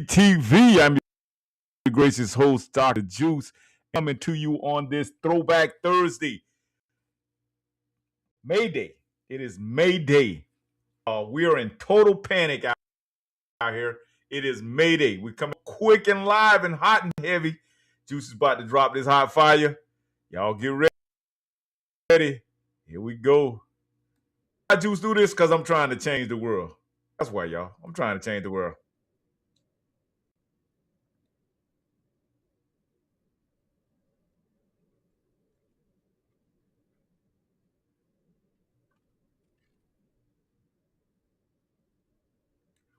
TV. I'm your gracious host, Dr. Juice, coming to you on this Throwback Thursday. May Day. It is May Day. We are in total panic out here. It is May Day. We're coming quick and live and hot and heavy. Juice is about to drop this hot fire. Y'all get ready. Here we go. Why Juice do this? Because I'm trying to change the world. That's why, y'all. I'm trying to change the world.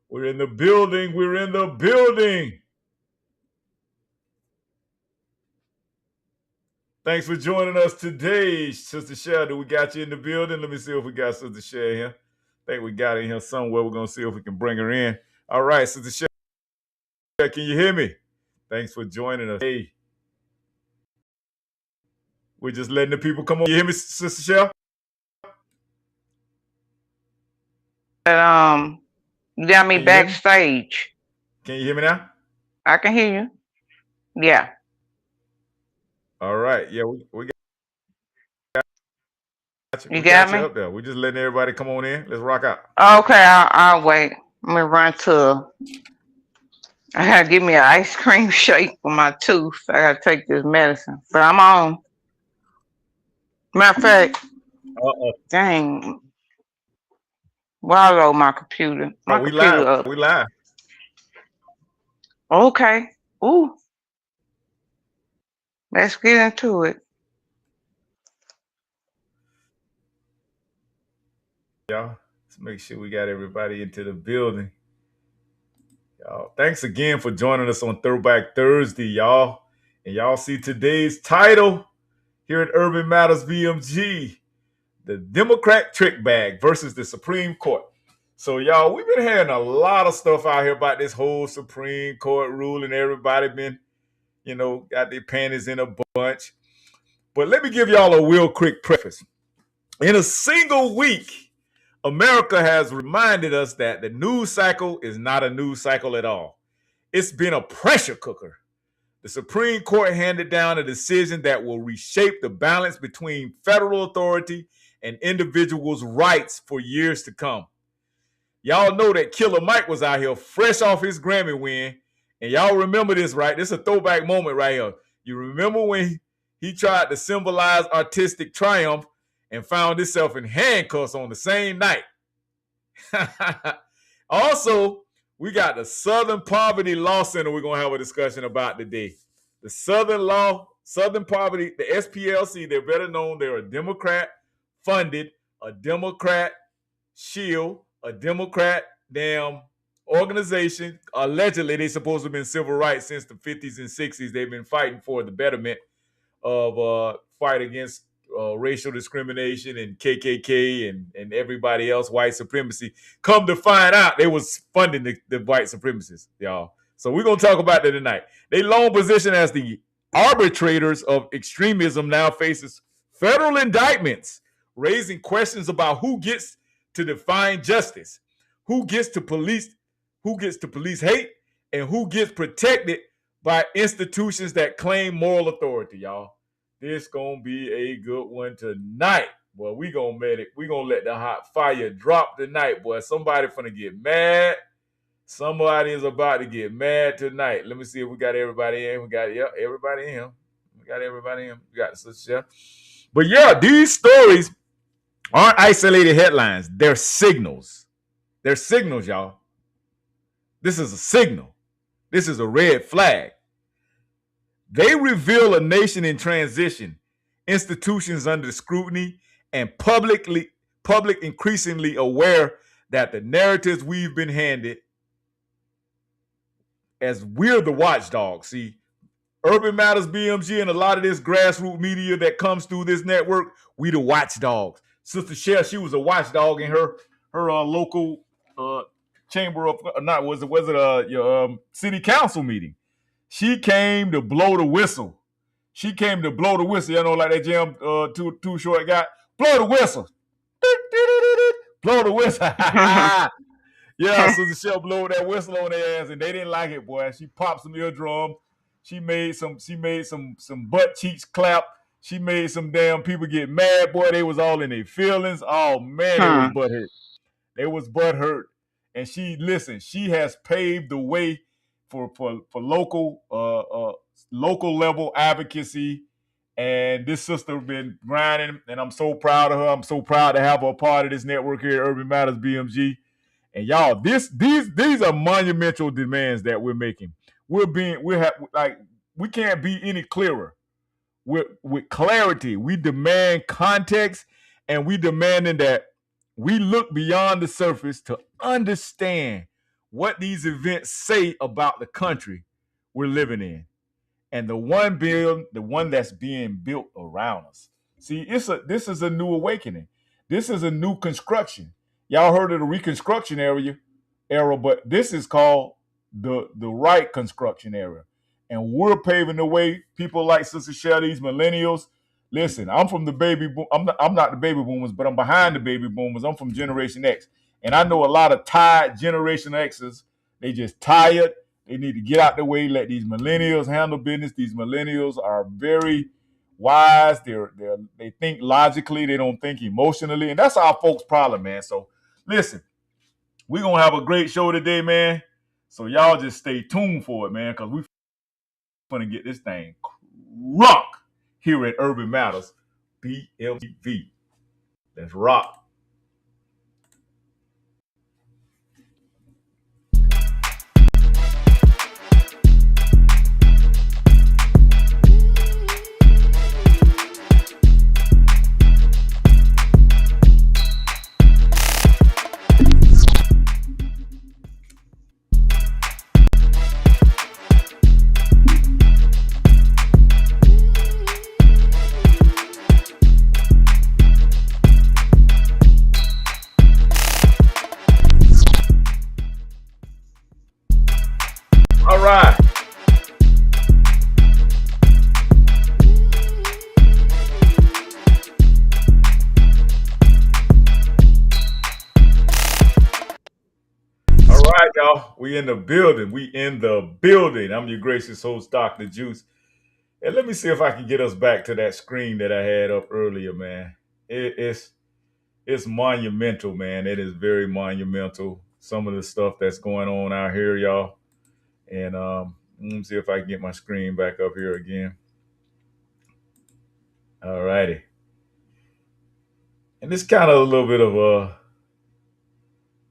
We're in the building. We're in the building. Thanks for joining us today, Sister Sheldon. We got you in the building. Let me see if we got Sister Sheldon here. I think we got her in here somewhere. We're going to see if we can bring her in. All right, Sister Sheldon, can you hear me? Thanks for joining us. Hey, we're just letting the people come on. You hear me, Sister Sheldon? You got me backstage. Can you hear me now? I can hear you. Yeah. All right. Yeah, we got you. You got me up there. We're just letting everybody come on in. Let's rock out. Okay, I'll wait. I'm gonna run to. I gotta give me an ice cream shake for my tooth. I gotta take this medicine, but I'm on. Matter of fact, dang. Well, I load my computer. My computer live. We live. Okay. Ooh. Let's get into it. Y'all, let's make sure we got everybody into the building. Y'all, thanks again for joining us on Throwback Thursday, y'all. And y'all see today's title here at Urban Matters BMG, the Democrat trick bag versus the Supreme Court. So, y'all, we've been hearing a lot of stuff out here about this whole Supreme Court ruling. Everybody been, got their panties in a bunch. But let me give y'all a real quick preface. In a single week, America has reminded us that the news cycle is not a news cycle at all. It's been a pressure cooker. The Supreme Court handed down a decision that will reshape the balance between federal authority and individuals' rights for years to come. Y'all know that Killer Mike was out here fresh off his Grammy win. And y'all remember this, right? This is a throwback moment right here. You remember when he tried to symbolize artistic triumph and found himself in handcuffs on the same night. Also, we got the Southern Poverty Law Center we're going to have a discussion about today. The Southern Poverty, the SPLC, they're better known. They're a Democrat-funded, a Democrat shield, a Democrat damn organization. Allegedly, they're supposed to have been civil rights since the 50s and 60s. They've been fighting for the betterment of fight against racial discrimination and KKK and everybody else, white supremacy. Come to find out, they was funding the white supremacists, y'all. So we're going to talk about that tonight. They long position as the arbitrators of extremism now faces federal indictments, raising questions about who gets to define justice, who gets to police hate, and who gets protected by institutions that claim moral authority, y'all. This gonna be a good one tonight. Boy, we gonna let the hot fire drop tonight, boy. Somebody finna get mad. Somebody is about to get mad tonight. Let me see if we got everybody in. We got everybody in here. We got everybody in. We got the chef. But yeah, these stories aren't isolated headlines. They're signals. They're signals, y'all. This is a signal. This is a red flag. They reveal a nation in transition, institutions under scrutiny, and public increasingly aware that the narratives we've been handed, as we're the watchdogs. See, Urban Matters BMG and a lot of this grassroots media that comes through this network, we the watchdogs. Sister Cher, she was a watchdog in her local chamber of your city council meeting. She came to blow the whistle. You know, like that jam too short guy. Blow the whistle. Blow the whistle. Yeah, Sister Shell blowed that whistle on their ass, and they didn't like it, boy. She popped some eardrum. She made some butt cheeks clap. She made some damn people get mad, boy. They was all in their feelings. Oh man, it was butthurt. They was butthurt. And she has paved the way for local level advocacy. And this sister been grinding, and I'm so proud of her. I'm so proud to have her a part of this network here at Urban Matters BMG. And y'all, these are monumental demands that we're making. We can't be any clearer. With clarity, we demand context, and we demanding that we look beyond the surface to understand what these events say about the country we're living in, and the one that's being built around us. See, this is a new awakening. This is a new construction. Y'all heard of the Reconstruction era, but this is called the right construction era. And we're paving the way. People like Sister Shell, these millennials. Listen, I'm from the baby boom. I'm not the baby boomers, but I'm behind the baby boomers. I'm from Generation X. And I know a lot of tired Generation X's. They just tired. They need to get out the way, let these millennials handle business. These millennials are very wise. They think logically. They don't think emotionally. And that's our folks' problem, man. So listen, we're going to have a great show today, man. So y'all just stay tuned for it, man, because we're going to get this thing rock here at Urban Matters BMV. Let's rock. All right. All right, y'all. We in the building. I'm your gracious host, Dr. Juice. And let me see if I can get us back to that screen that I had up earlier, man. It's monumental, man. It is very monumental. Some of the stuff that's going on out here, y'all. And let me see if I can get my screen back up here again. All righty. And it's kind of a little bit of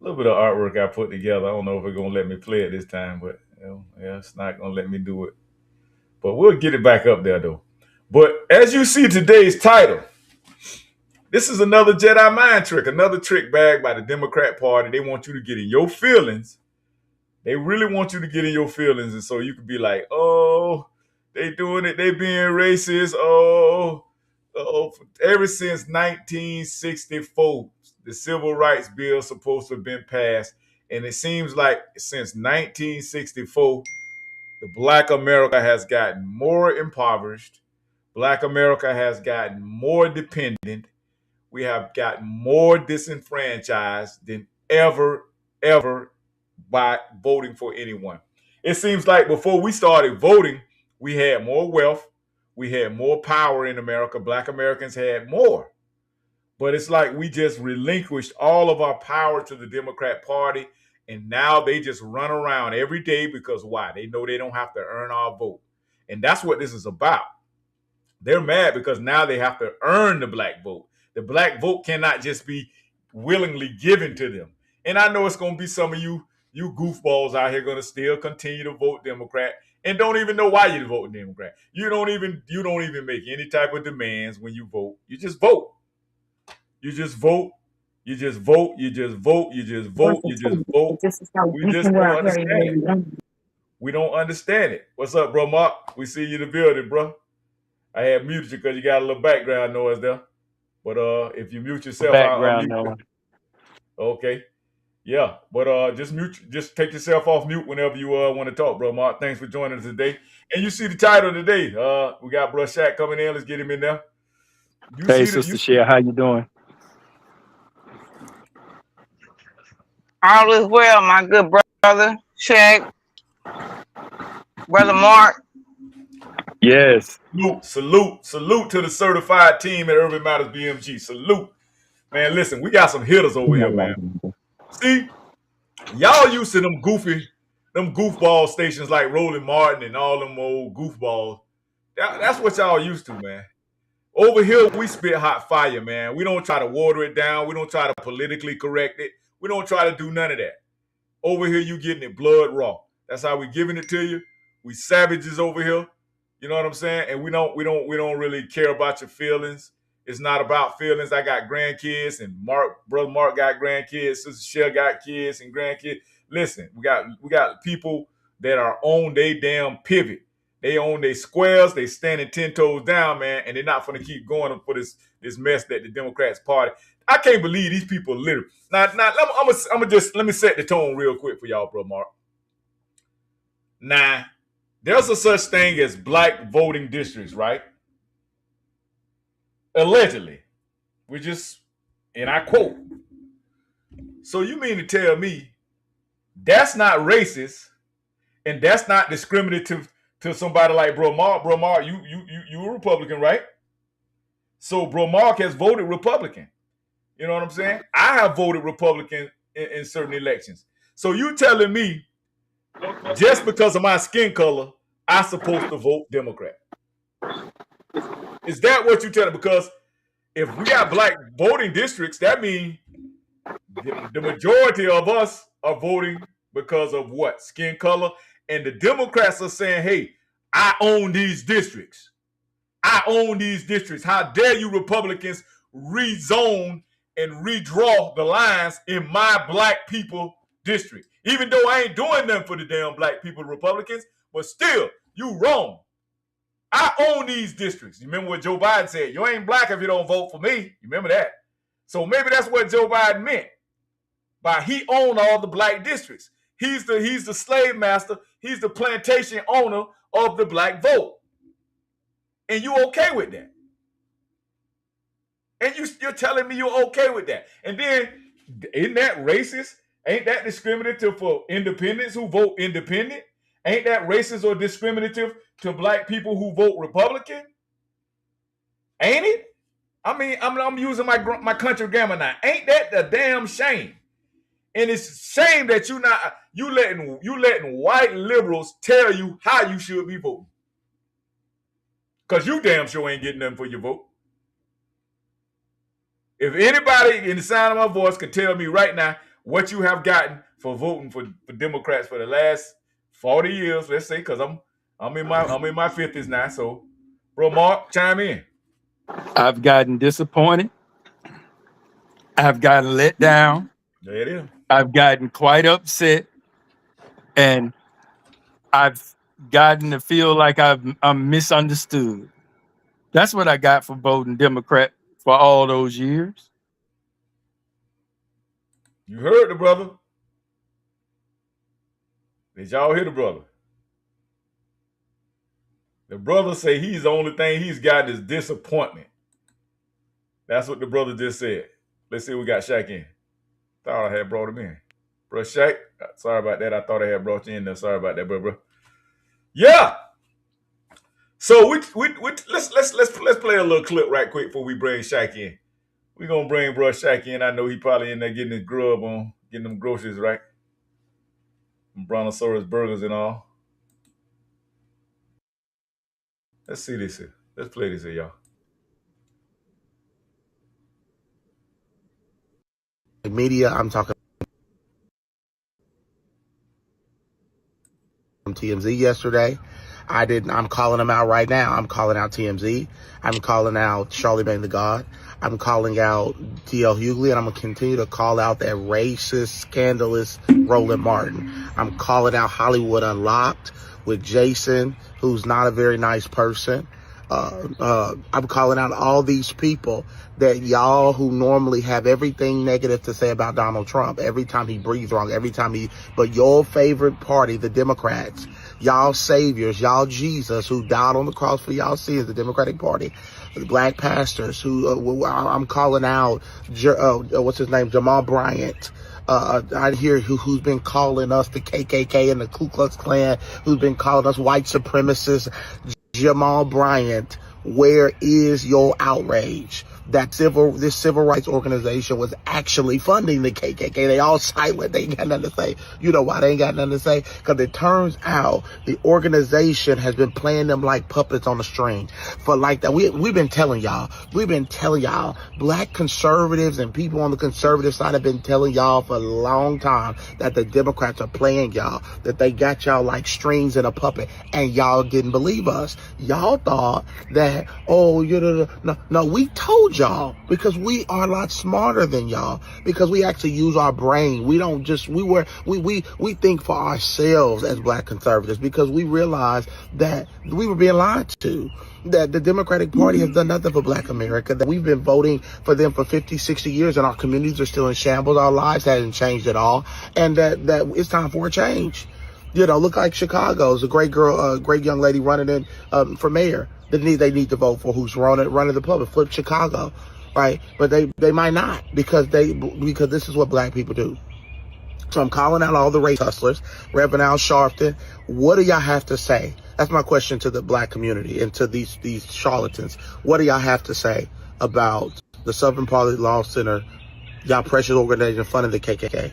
artwork I put together. I don't know if it's gonna let me play it this time, but yeah, it's not gonna let me do it. But we'll get it back up there though. But as you see today's title, this is another Jedi mind trick, another trick bag by the Democrat Party. They want you to get in your feelings. They really want you to get in your feelings, and so you could be like, "Oh, they doing it. They being racist. Oh, ever since 1964, the Civil Rights Bill supposed to have been passed, and it seems like since 1964, the Black America has gotten more impoverished. Black America has gotten more dependent. We have gotten more disenfranchised than ever by voting for anyone. It seems like before we started voting, we had more wealth, we had more power in America. Black Americans had more. But it's like we just relinquished all of our power to the Democrat Party, and now they just run around every day because why? They know they don't have to earn our vote. And that's what this is about. They're mad because now they have to earn the black vote. The black vote cannot just be willingly given to them. And I know it's going to be some of you goofballs out here going to still continue to vote Democrat and don't even know why you're voting Democrat. You don't even make any type of demands when you vote. You just vote. You just vote. You just vote. You just vote. You just vote. You just vote. We just don't understand it. We don't understand it. What's up, bro, Mark? We see you in the building, bro. I had muted you because you got a little background noise there. But if you mute yourself, I'll mute you. Okay. Yeah. But just take yourself off mute whenever you want to talk, bro, Mark. Thanks for joining us today. And you see the title today. We got Bro Shaq coming in. Let's get him in there. Hey, Sister Shell, how you doing? All is well, my good brother, Shaq, brother Mark. Yes. Salute to the certified team at Urban Matters BMG. Salute. Man, listen, we got some hitters over here, man. See, y'all used to them goofball stations like Rolling Martin and all them old goofballs. That's what y'all used to, man. Over here, we spit hot fire, man. We don't try to water it down. We don't try to politically correct it. We don't try to do none of that. Over here, you getting it blood raw. That's how we giving it to you. We savages over here. You know what I'm saying? And we don't really care about your feelings. It's not about feelings. I got grandkids, and brother Mark got grandkids, sister Shell got kids and grandkids. Listen, we got people that are on their damn pivot. They own their squares. They standing 10 toes down, man, and they're not going to keep going for this mess that the Democrats party. I can't believe these people literally. Now, let me set the tone real quick for y'all, bro, Mark. Now, there's a such thing as black voting districts, right? Allegedly. And I quote. So you mean to tell me that's not racist and that's not discriminative to somebody like Bro Mark? Bro Mark, you a Republican, right? So Bro Mark has voted Republican. You know what I'm saying? I have voted Republican in certain elections. So you telling me just because of my skin color, I'm supposed to vote Democrat? Is that what you telling? Because if we got black voting districts, that means the majority of us are voting because of what? Skin color. And the Democrats are saying, hey, I own these districts. I own these districts. How dare you Republicans rezone and redraw the lines in my black people district? Even though I ain't doing nothing for the damn black people Republicans, but still, you wrong. I own these districts. You remember what Joe Biden said? You ain't black if you don't vote for me. You remember that? So maybe that's what Joe Biden meant by he owned all the black districts. He's the slave master. He's the plantation owner of the black vote. And you okay with that? And you're telling me you're okay with that? And then, isn't that racist? Ain't that discriminative for independents who vote independent? Ain't that racist or discriminative to black people who vote Republican? Ain't it? I mean, I'm using my country grammar now. Ain't that the damn shame? And it's a shame that you letting white liberals tell you how you should be voting. Because you damn sure ain't getting nothing for your vote. If anybody in the sound of my voice could tell me right now what you have gotten for voting for Democrats for the last 40 years, let's say, because I'm in my 50s now. So, bro, Mark, chime in. I've gotten disappointed. I've gotten let down. There it is. I've gotten quite upset, and I've gotten to feel like I'm misunderstood. That's what I got for voting Democrat for all those years. You heard the brother. Did y'all hear the brother? The brother say he's the only thing he's gotten is disappointment. That's what the brother just said. Let's see what we got Shaq in. Thought I had brought him in. Bro, Shaq, sorry about that. I thought I had brought you in there. Sorry about that, bro. Yeah. So let's play a little clip right quick before we bring Shaq in. We're gonna bring bro Shaq in. I know he probably in there getting his grub on, getting them groceries, right? Brontosaurus burgers and all. Let's see this here. Let's play this here, y'all. Media, I'm talking from TMZ yesterday. I'm calling them out right now. I'm calling out TMZ. I'm calling out Charlemagne the God. I'm calling out D.L. Hughley, and I'm going to continue to call out that racist, scandalous Roland Martin. I'm calling out Hollywood Unlocked with Jason, who's not a very nice person. I'm calling out all these people that y'all who normally have everything negative to say about Donald Trump, every time he breathes wrong, but your favorite party, the Democrats, y'all saviors, y'all Jesus who died on the cross for y'all sins, the Democratic Party, the black pastors who I'm calling out, what's his name, Jamal Bryant, I hear who's been calling us the KKK and the Ku Klux Klan, who's been calling us white supremacists. Jamal Bryant, where is your outrage? That this civil rights organization was actually funding the KKK. They all silent. They ain't got nothing to say. You know why they ain't got nothing to say? Because it turns out the organization has been playing them like puppets on a string for like that. We've been telling y'all. Black conservatives and people on the conservative side have been telling y'all for a long time that the Democrats are playing y'all, that they got y'all like strings in a puppet, and y'all didn't believe us. Y'all thought that, no, we told y'all, because we are a lot smarter than y'all, because we actually use our brain. We don't just, we think for ourselves as black conservatives, because we realized that we were being lied to, that the Democratic Party has done nothing for black America, that we've been voting for them for 50, 60 years, and our communities are still in shambles. Our lives haven't changed at all, and that it's time for a change. You know, look like Chicago's a great girl, great young lady running in for mayor. They need to vote for who's running the public. Flip Chicago, right? But they might not, because this is what black people do. So I'm calling out all the race hustlers. Reverend Al Sharpton, what do y'all have to say? That's my question to the black community and to these charlatans. What do y'all have to say about the Southern Poverty Law Center, y'all precious organization funding the KKK?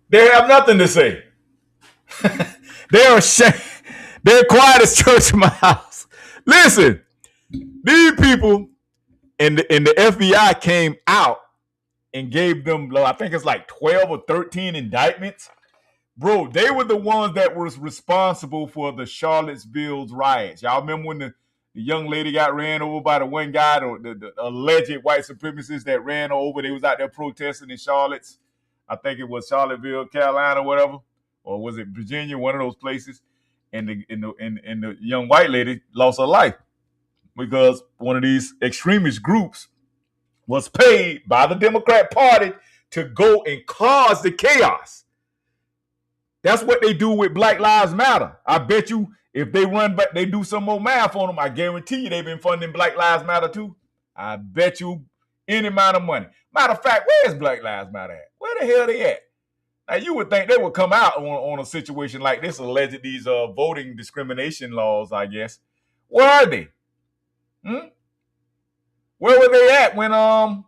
They have nothing to say. They're ashamed. They're quiet as church in my house. Listen, these people in the FBI came out and gave them, I think it's like 12 or 13 indictments. Bro, they were the ones that was responsible for the Charlottesville riots. Y'all remember when the young lady got ran over by the one guy, the alleged white supremacists that ran over? They was out there protesting in Charlotte. I think it was Charlottesville, Carolina, whatever, or was it Virginia? One of those places. And the young white lady lost her life because one of these extremist groups was paid by the Democrat Party to go and cause the chaos. That's what they do with Black Lives Matter. I bet you if they run back, they do some more math on them, I guarantee you they've been funding Black Lives Matter too. I bet you any amount of money. Matter of fact, where's Black Lives Matter at? Where the hell they at? Now, you would think they would come out on a situation like this, alleged these voting discrimination laws, I guess. Where are they? Where were they at when I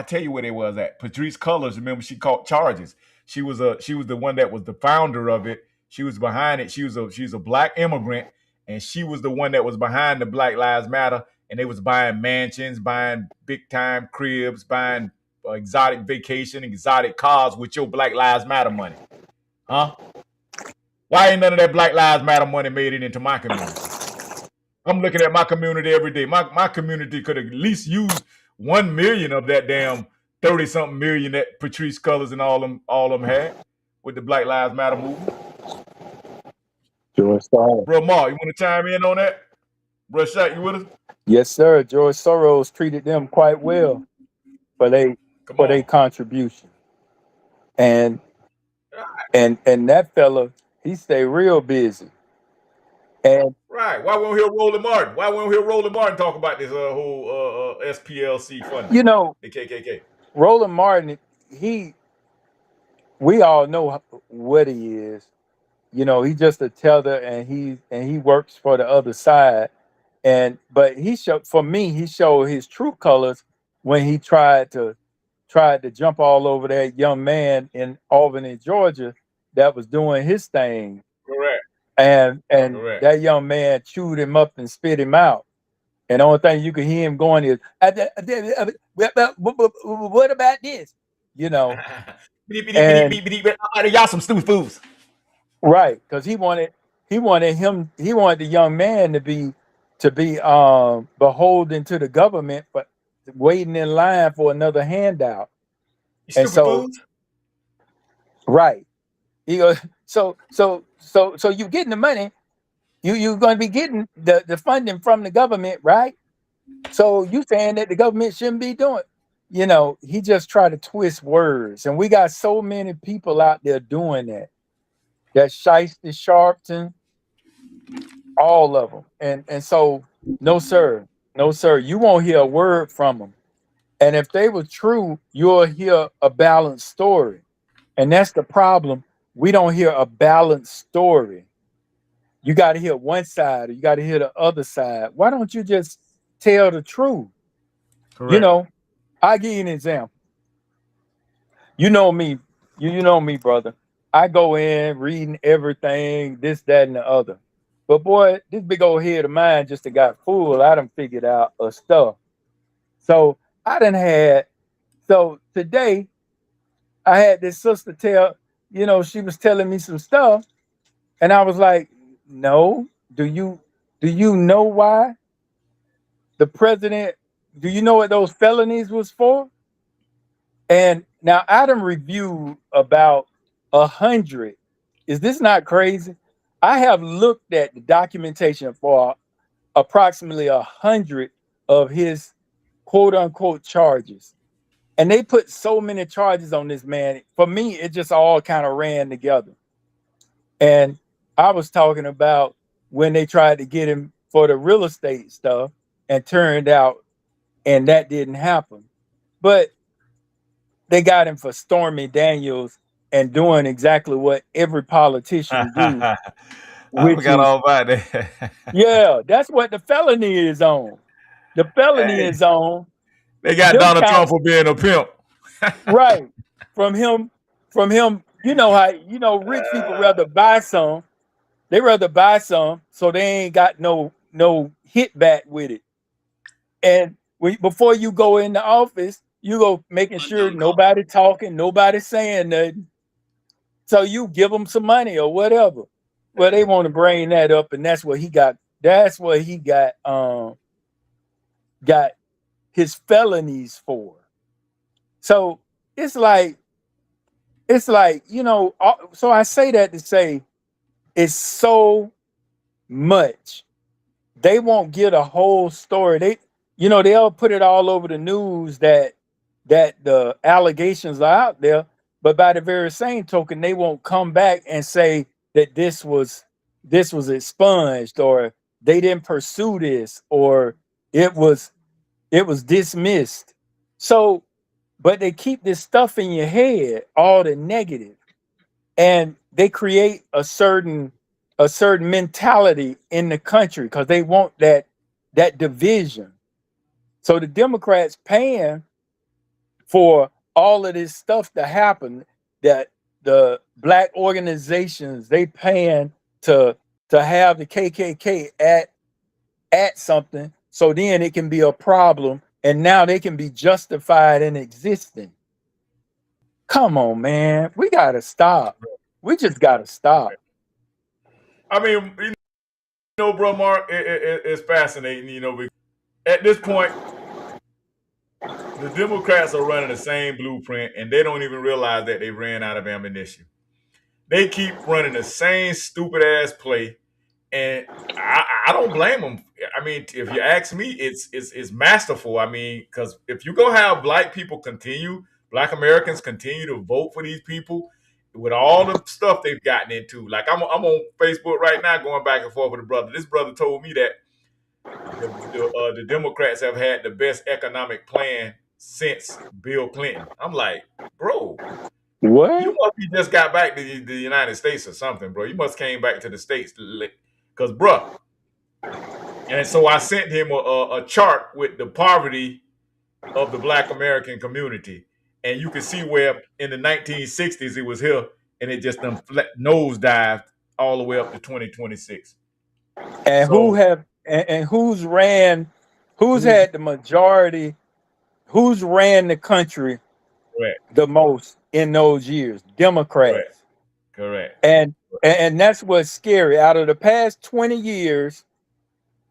tell you where they was at. Patrice Cullors, remember, she caught charges. She was the one that was the founder of it. She was behind it. She's a black immigrant, and she was the one that was behind the Black Lives Matter. And they was buying mansions, buying big time cribs, buying exotic vacation, exotic cars with your Black Lives Matter money. Huh? Why ain't none of that Black Lives Matter money made it into my community? I'm looking at my community every day. My community could at least use 1 million of that damn 30-something million that Patrice Cullors and all them had with the Black Lives Matter movement. Bro, Mark, you want to chime in on that? Bro, Shaq, you with us? Yes, sir. George Soros treated them quite well for their contribution. And that fella, he stay real busy. And right. Why won't hear Roland Martin? Why won't hear Roland Martin talk about this whole SPLC funding? You know, the KKK. Roland Martin, we all know what he is. You know, he's just a teller, and he works for the other side. But he showed his true colors when he tried to jump all over that young man in Albany, Georgia, that was doing his thing. Correct. And Correct. That young man chewed him up and spit him out. And the only thing you could hear him going is, what about this? You know. Y'all some stupid fools. Right, because he wanted the young man to be beholden to the government, but waiting in line for another handout. You stupid fools. Right. He goes, so you getting the money, you're going to be getting the funding from the government, right? So you saying that the government shouldn't be doing, you know, he just tried to twist words, and we got so many people out there doing that. That Shiesty Sharpton, all of them. And so, no sir, no sir, you won't hear a word from them. And if they were true, you'll hear a balanced story. And that's the problem. We don't hear a balanced story. You got to hear one side, or you got to hear the other side. Why don't you just tell the truth? You Correct. know, I give you an example. You know me, you know me, brother. I go in reading everything, this, that, and the other. But boy, this big old head of mine just got full. I done figured out a stuff. So I done had. So today I had this sister tell, she was telling me some stuff, and I was like, no, do you know why the president? Do you know what those felonies was for? And now Adam reviewed about 100. Is this not crazy? I have looked at the documentation for approximately 100 of his quote unquote charges. And they put so many charges on this man. For me, it just all kind of ran together. And I was talking about when they tried to get him for the real estate stuff and turned out, and that didn't happen. But they got him for Stormy Daniels and doing exactly what every politician do, I which forgot is, all about that. yeah, that's what the felony is on. The felony Hey, is on they got them Donald count Trump for being a pimp. right from him. From him, you know how rich people rather buy some. They rather buy some, so they ain't got no hit back with it. And before you go in the office, you go making sure nobody talking, nobody saying nothing. So you give them some money or whatever. Well, they want to bring that up, and that's what he got. That's what he got his felonies for. So it's like So I say that to say it's so much. They won't get a whole story. They'll put it all over the news that the allegations are out there, but by the very same token, they won't come back and say that this was expunged, or they didn't pursue this, or it was dismissed. So, but they keep this stuff in your head, all the negative, and they create a certain mentality in the country because they want that division. So the Democrats paying for all of this stuff to happen, that the black organizations they paying to have the KKK at something, so then it can be a problem, and now they can be justified in existing. Come on, man, we gotta stop. We just gotta stop. I mean, bro, Mark, it's fascinating, because at this point, the Democrats are running the same blueprint, and they don't even realize that they ran out of ammunition. They keep running the same stupid ass play, and I don't blame them. I mean, if you ask me, it's masterful. I mean, because if you go have Black Americans continue to vote for these people with all the stuff they've gotten into. Like I'm on Facebook right now, going back and forth with a brother. This brother told me that the Democrats have had the best economic plan since Bill Clinton. I'm like, bro, you What? must be just got back to the United States or something, bro. You must came back to the States, because, bro. And so I sent him a chart with the poverty of the Black American community, and you can see where in the 1960s it was here, and it just done nosedived all the way up to 2026. And So, who's who's had the majority, who's ran the country correct? the most in those years? Correct. Democrats. Correct. And that's what's scary. Out of the past 20 years,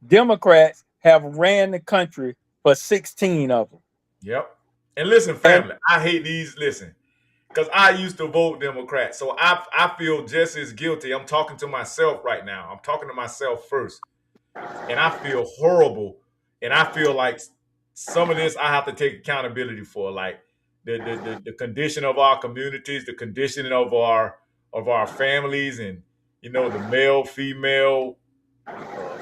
Democrats have ran the country for 16 of them. Yep. And listen, And family, I hate these. Listen, because I used to vote Democrat, so I feel just as guilty. I'm talking to myself right now. I'm talking to myself first, and I feel horrible, and I feel like some of this I have to take accountability for, like the condition of our communities, the conditioning of our families, and the male female.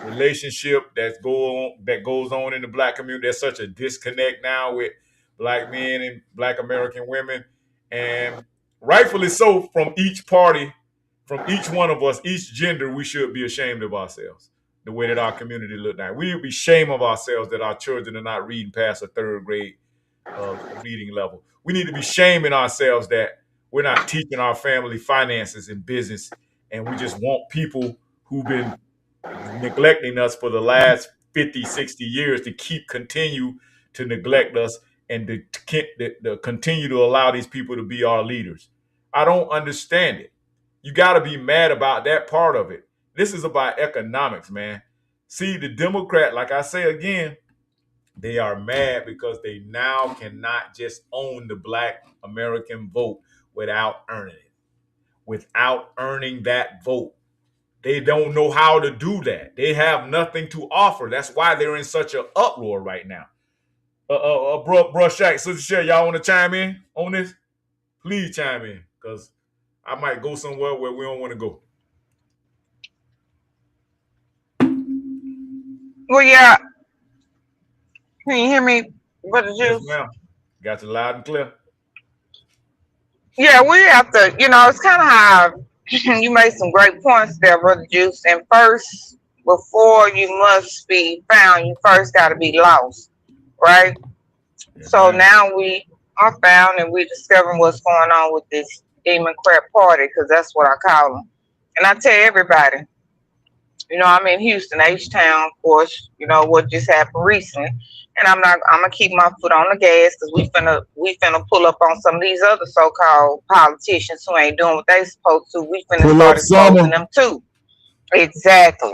relationship that goes on in the black community. There's such a disconnect now with black men and black American women, and rightfully so from each party, from each one of us, each gender. We should be ashamed of ourselves. The way that our community look now, we would be ashamed of ourselves that our children are not reading past a third grade reading level. We need to be shaming ourselves that we're not teaching our family finances and business, and we just want people who've been neglecting us for the last 50, 60 years to continue to neglect us and to continue to allow these people to be our leaders. I don't understand it. You got to be mad about that part of it. This is about economics, man. See, the Democrat, like I say again, they are mad because they now cannot just own the black American vote without earning it, without earning that vote. They don't know how to do that. They have nothing to offer. That's why they're in such an uproar right now. Bro, Shaq, Sister Sherry, y'all want to chime in on this? Please chime in, because I might go somewhere where we don't want to go. Well, yeah. Can you hear me, Brother Juice? Yes, ma'am. Got you loud and clear. Yeah, we have to, it's kind of how you made some great points there, Brother Juice. And first, before you must be found, you first got to be lost, right? Yes, So ma'am. now we are found and we're discovering what's going on with this Democrat Party, because that's what I call them. And I tell everybody, I'm in Houston, H-Town, of course, what just happened recently. And I'm gonna keep my foot on the gas, because we finna pull up on some of these other so-called politicians who ain't doing what they supposed to. We finna start exposing them too. Exactly.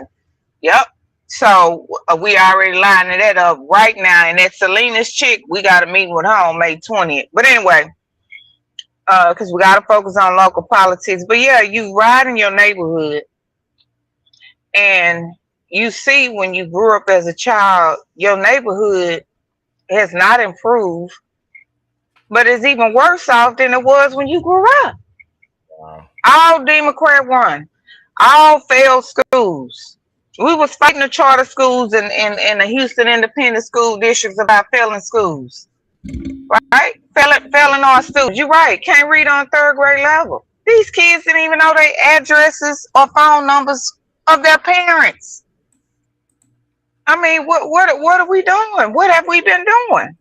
Yep. So we already lining that up right now. And that Selena's chick, we got a meeting with her on May 20th. But anyway, because we got to focus on local politics. But yeah, you ride in your neighborhood and you see when you grew up as a child, your neighborhood has not improved, but it's even worse off than it was when you grew up. Wow. All Democrat run, all failed schools. We was fighting the charter schools in the Houston Independent School Districts about failing schools. Right? Failing our students. You're right. Can't read on third grade level. These kids didn't even know their addresses or phone numbers of their parents. I mean, what are we doing? What have we been doing?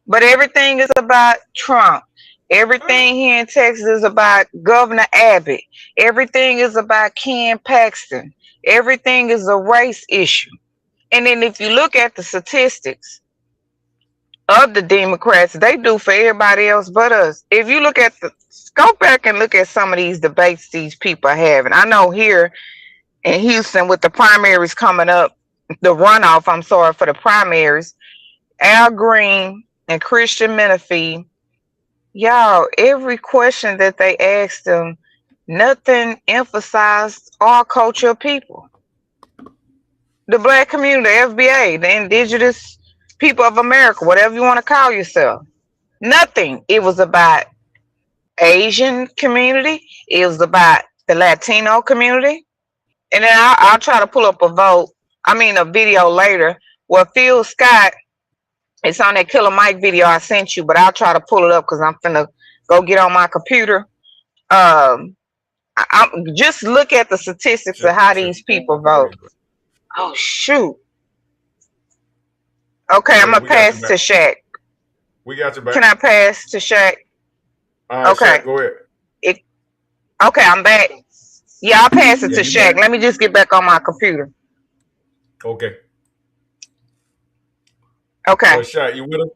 But everything is about Trump. Everything here in Texas is about Governor Abbott. Everything is about Ken Paxton. Everything is a race issue. And then if you look at the statistics of the Democrats, they do for everybody else but us. If you look at go back and look at some of these debates these people are having. I know here in Houston with the primaries coming up, the runoff, I'm sorry, for the primaries, Al Green and Christian Menifee, y'all, every question that they asked them, nothing emphasized our culture of people. The black community, the FBA, the indigenous people of America, whatever you want to call yourself. Nothing. It was about Asian community. It was about the Latino community. And then I'll try to pull up a video later where Phil Scott, it's on that Killer Mike video I sent you, but I'll try to pull it up because I'm finna go get on my computer. I'm just look at the statistics of how these people vote. Oh shoot. Okay, I'm gonna pass to Shaq. We got you back. Can I pass to Shaq? All right, okay. Shaq, go ahead. Okay, I'm back. Yeah, I'll pass it to Shaq. Back. Let me just get back on my computer. Okay. Okay. Shaq, you with us?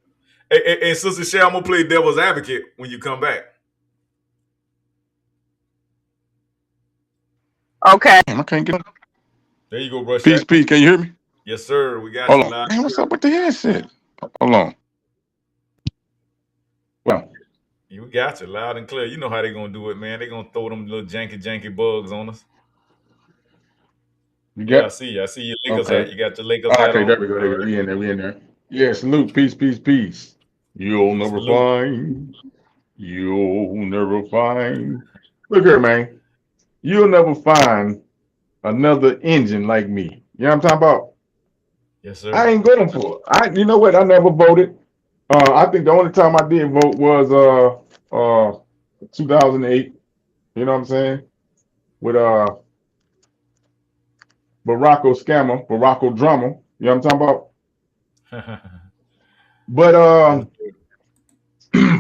Hey, Sister Shaq, I'm gonna play devil's advocate when you come back. Okay. I can't get. There you go, bro. Peace, peace. Can you hear me? Yes, sir. We got Hold you. On. Man, what's up with the headset? Hold on. Well, you got you loud and clear. You know how they gonna do it, man. They gonna throw them little janky bugs on us. I see you. I see your Lakers hat. You got your Lakers hat on. Okay, there we go. There we go. We in there. Yeah, salute. Peace. You'll never find. You'll never find. Look here, man. You'll never find another engine like me. You know what I'm talking about? Yes, I sir. ain't going for it. You know what? I never voted. I think the only time I did vote was 2008. You know what I'm saying? With Baracko Scammer, Baracko Drummer. You know what I'm talking about? But Yes,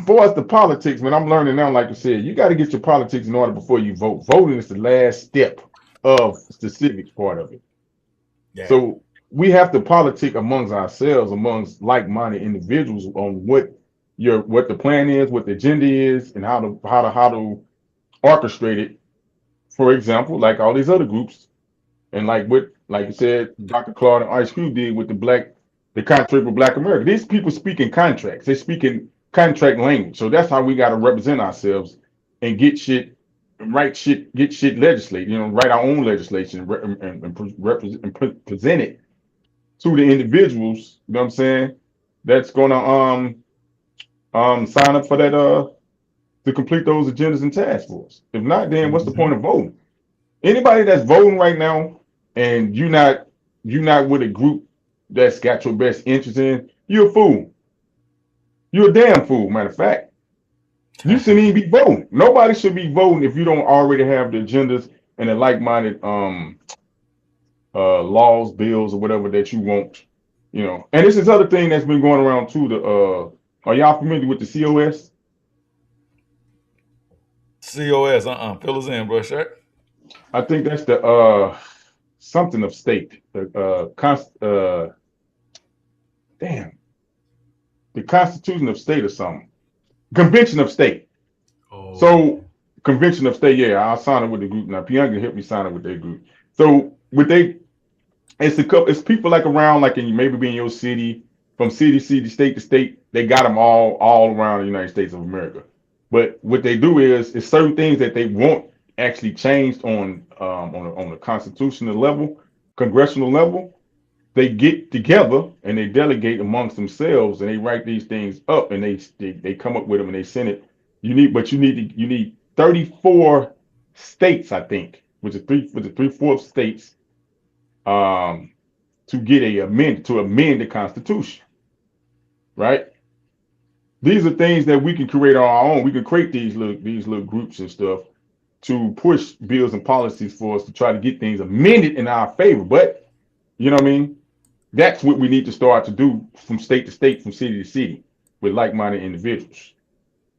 for us, the politics, man, I'm learning now. Like I said, you got to get your politics in order before you vote. Voting is the last step of the civics part of it. yeah. So we have to politic amongst ourselves, amongst like-minded individuals, on what the plan is, what the agenda is, and how to orchestrate it. For example, like all these other groups, and like you said, Dr. Claude and Ice Cube did with the contract with Black America. These people speak in contracts. They speak in contract language. So that's how we got to represent ourselves and get shit, write shit, get shit legislated. Write our own legislation and present it to the individuals. You know what I'm saying? That's gonna sign up for that to complete those agendas and task force. If not, then what's the Mhm. point of voting? Anybody that's voting right now and you're not with a group that's got your best interest in, you're a fool. You're a damn fool, matter of fact. You shouldn't even be voting. Nobody should be voting if you don't already have the agendas and the like-minded laws, bills, or whatever that you want. And this is other thing that's been going around too. Are y'all familiar with the COS? COS, fill us in, bro. Sure. I think that's the something of state. Damn, the Constitution of State or something. Convention of State. Oh, So Convention of State, yeah, I'll sign it with the group now. Pyongyang can help me sign it with their group. So with they, it's people like around, like in maybe be in your city, from city to city, state to state. They got them all around the United States of America. But what they do is certain things that they want actually changed on a constitutional level, congressional level. They get together and they delegate amongst themselves and they write these things up and they come up with them and they send it. You need 34 states, I think, which is three-fourths states, um, to amend the Constitution, right? These are things that we can create on our own. We can create these little groups and stuff to push bills and policies for us to try to get things amended in our favor. But you know what I mean? That's what we need to start to do from state to state, from city to city, with like-minded individuals.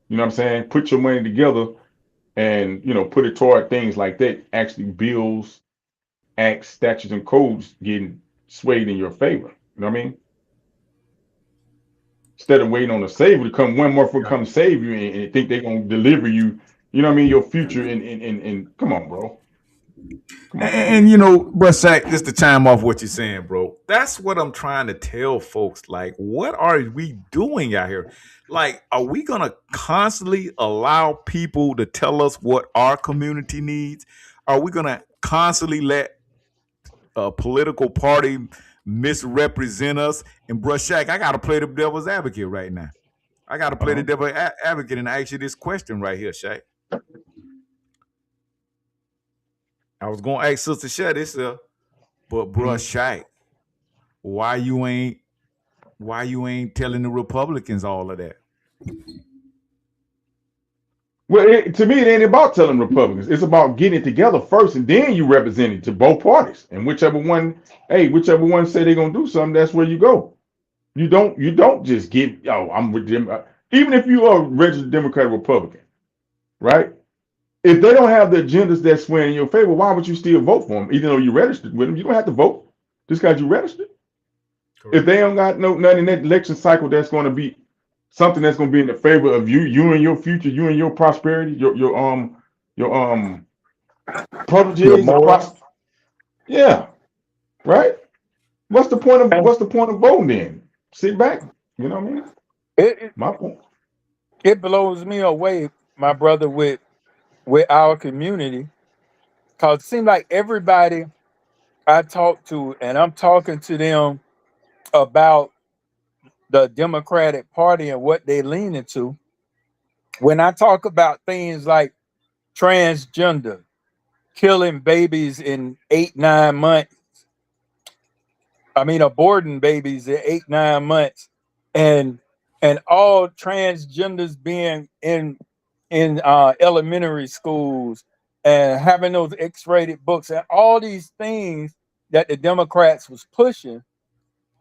You know what I'm saying? Put your money together and put it toward things like that. Actually, bills, acts, statutes, and codes getting swayed in your favor. You know what I mean? Instead of waiting on a savior to come, one more for come save you and think they're gonna deliver you. You know what I mean? Your future and come on, bro. Come on, man. bro, Shaq, just to chime off what you're saying, bro. That's what I'm trying to tell folks. Like, what are we doing out here? Like, are we gonna constantly allow people to tell us what our community needs? Are we gonna constantly let a political party misrepresent us? And bro, Shaq, I gotta play the devil's advocate right now. I gotta play the Uh-huh. devil's advocate and ask you this question right here, Shaq. I was gonna ask Sister Shay this, but bro, Mhm. Shaq, why you ain't telling the Republicans all of that? Well, to me, it ain't about telling Republicans. It's about getting it together first, and then you represent it to both parties. And whichever one say they're gonna do something, that's where you go. You don't just get, I'm with them. Even if you are a registered Democrat or Republican, right? If they don't have the agendas that sway in your favor, why would you still vote for them? Even though you registered with them, you don't have to vote just because you registered. If Correct. they don't got nothing in that election cycle that's going to be something that's going to be in the favor of you and your future, you and your prosperity, your Your proteges and morals. yeah, right. And What's the point of voting then? Sit back. You know what I mean? it, it, My point. it blows me away, my brother, with our community. Cause it seems like everybody I talk to, and I'm talking to them about the Democratic Party and what they lean into. When I talk about things like transgender, killing babies in 8-9 months. I mean, aborting babies in 8-9 months, and all transgenders being in elementary schools and having those X-rated books and all these things that the Democrats was pushing.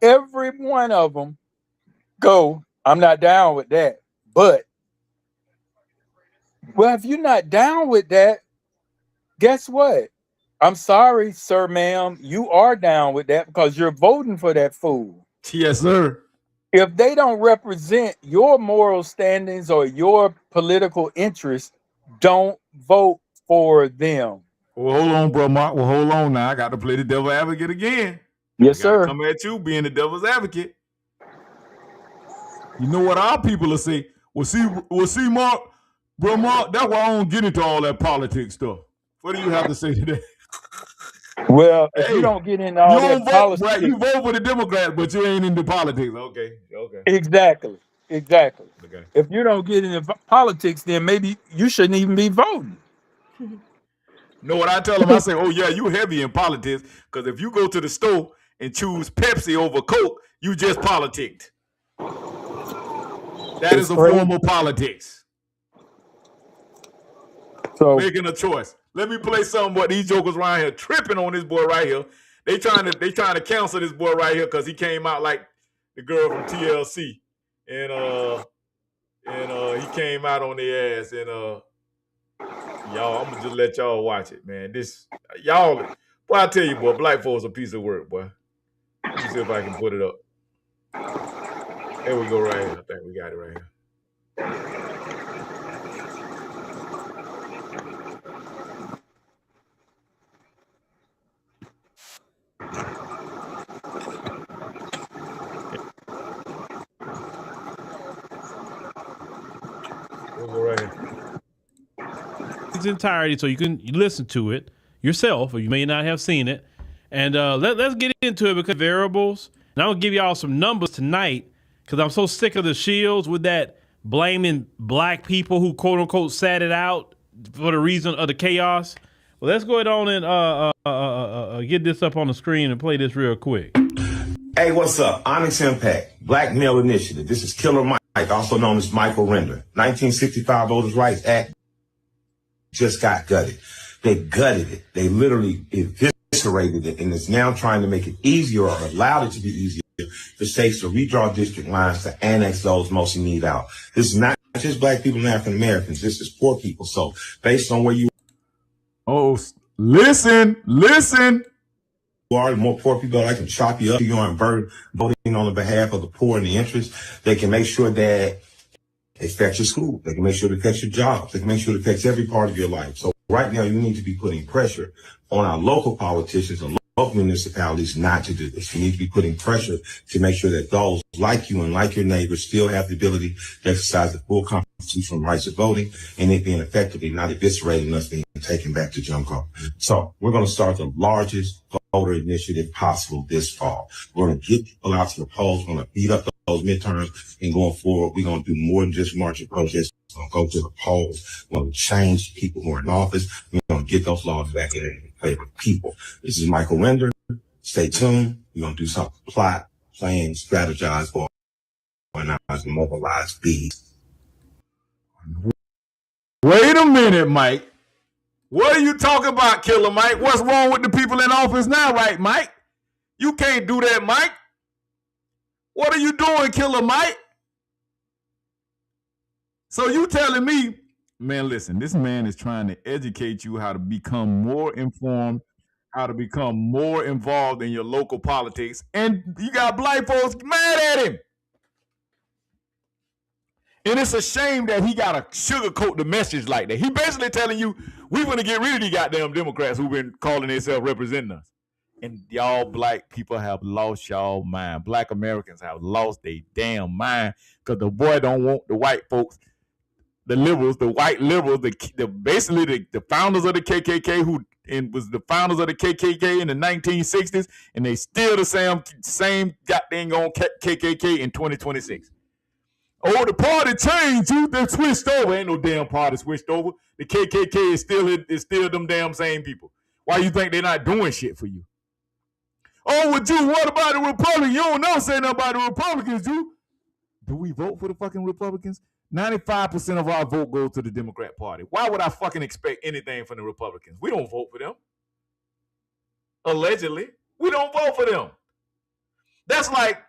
Every one of them go, I'm not down with that. But, well, if you're not down with that, guess what? I'm sorry, sir, ma'am, you are down with that because you're voting for that fool. Yes, sir. If they don't represent your moral standings or your political interests, don't vote for them. Well, hold on, bro, Mark. Well, hold on now. I got to play the devil advocate again. Yes, I gotta sir. come at you being the devil's advocate. You know what our people will say? Well, see, Mark, bro, Mark, that's why I don't get into all that politics stuff. What do you have to say to that? Well, if Hey, you don't get into all that politics, right? You vote for the Democrats, but you ain't into politics. Okay. Exactly. Okay. If you don't get into politics, then maybe you shouldn't even be voting. Know what I tell them? I say, oh yeah, you heavy in politics because if you go to the store and choose Pepsi over Coke, you just politicked. That is a form of politics. So making a choice. Let me play something. What these jokers around here tripping on this boy right here. They trying to cancel this boy right here because he came out like the girl from TLC, and he came out on their ass, and y'all, I'm gonna just let y'all watch it, man. This y'all, boy, I tell you, boy, black folks a piece of work, boy. Let me see if I can put it up. There we go, right here. I think we got it right here. We'll go right here. Its entirety, so you can listen to it yourself, or you may not have seen it. And let's get into it because variables. And I'm gonna give y'all some numbers tonight because I'm so sick of the shields with that blaming black people who quote unquote sat it out for the reason of the chaos. Well, let's go ahead on and get this up on the screen and play this real quick. Hey, what's up? Onyx Impact, Black Male Initiative. This is Killer Mike, also known as Michael Render. 1965 Voters' Rights Act just got gutted. They gutted it. They literally eviscerated it, and it's now trying to make it easier or allowed it to be easier for states to redraw district lines to annex those most in need out. This is not just black people and African Americans. This is poor people. So based on where you listen. are, the more poor people I can chop you up. You aren't voting on the behalf of the poor and the interest. They can make sure that it affects your school. They can make sure it affects your jobs. They can make sure it affects every part of your life. So right now, you need to be putting pressure on our local politicians and local municipalities not to do this. You need to be putting pressure to make sure that those like you and like your neighbors still have the ability to exercise the full constitutional rights of voting, and it being effectively not eviscerating us being taken back to Jim Crow. So we're going to start the largest voter initiative possible this fall. We're going to get people out to the polls. We're going to beat up those midterms, and going forward, we're going to do more than just march and protest. We're going to go to the polls. We're going to change people who are in office. We're going to get those laws back in favor of people. This is Michael Render. Stay tuned. We're going to do something, plot, plan, strategize, organize, and mobilize bees. Wait a minute, Mike. What are you talking about, Killer Mike? What's wrong with the people in office now, right, Mike? You can't do that, Mike. What are you doing, Killer Mike? So you telling me, man, listen, this man is trying to educate you how to become more informed, how to become more involved in your local politics, and you got black folks mad at him. And it's a shame that he got to sugarcoat the message like that. He basically telling you, we want to get rid of these goddamn Democrats who've been calling themselves representing us. And y'all black people have lost y'all mind. Black Americans have lost their damn mind because the boy don't want the white folks, the liberals, the white liberals, basically the founders of the KKK who was the founders of the KKK in the 1960s, and they still the same goddamn on KKK in 2026. Oh, the party changed. You they switched over. Ain't no damn party switched over. The KKK is still them damn same people. Why you think they're not doing shit for you? Oh, well, Jew, what about the Republicans? You don't know say nothing about the Republicans, Jew. Do we vote for the fucking Republicans? 95% of our vote goes to the Democrat Party. Why would I fucking expect anything from the Republicans? We don't vote for them. Allegedly, we don't vote for them. That's like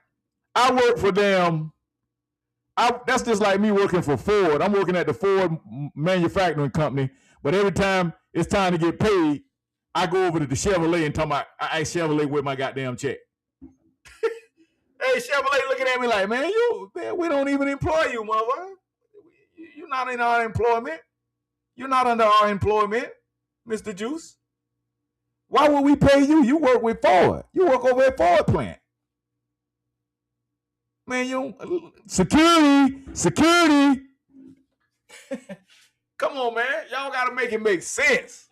I work for them. That's just like me working for Ford. I'm working at the Ford manufacturing company, but every time it's time to get paid, I go over to the Chevrolet and I ask Chevrolet with my goddamn check. Hey, Chevrolet looking at me like, man, we don't even employ you, mother. You're not in our employment. You're not under our employment, Mr. Juice. Why would we pay you? You work with Ford. You work over at Ford plant. Man, security. Come on, man. Y'all got to make it make sense.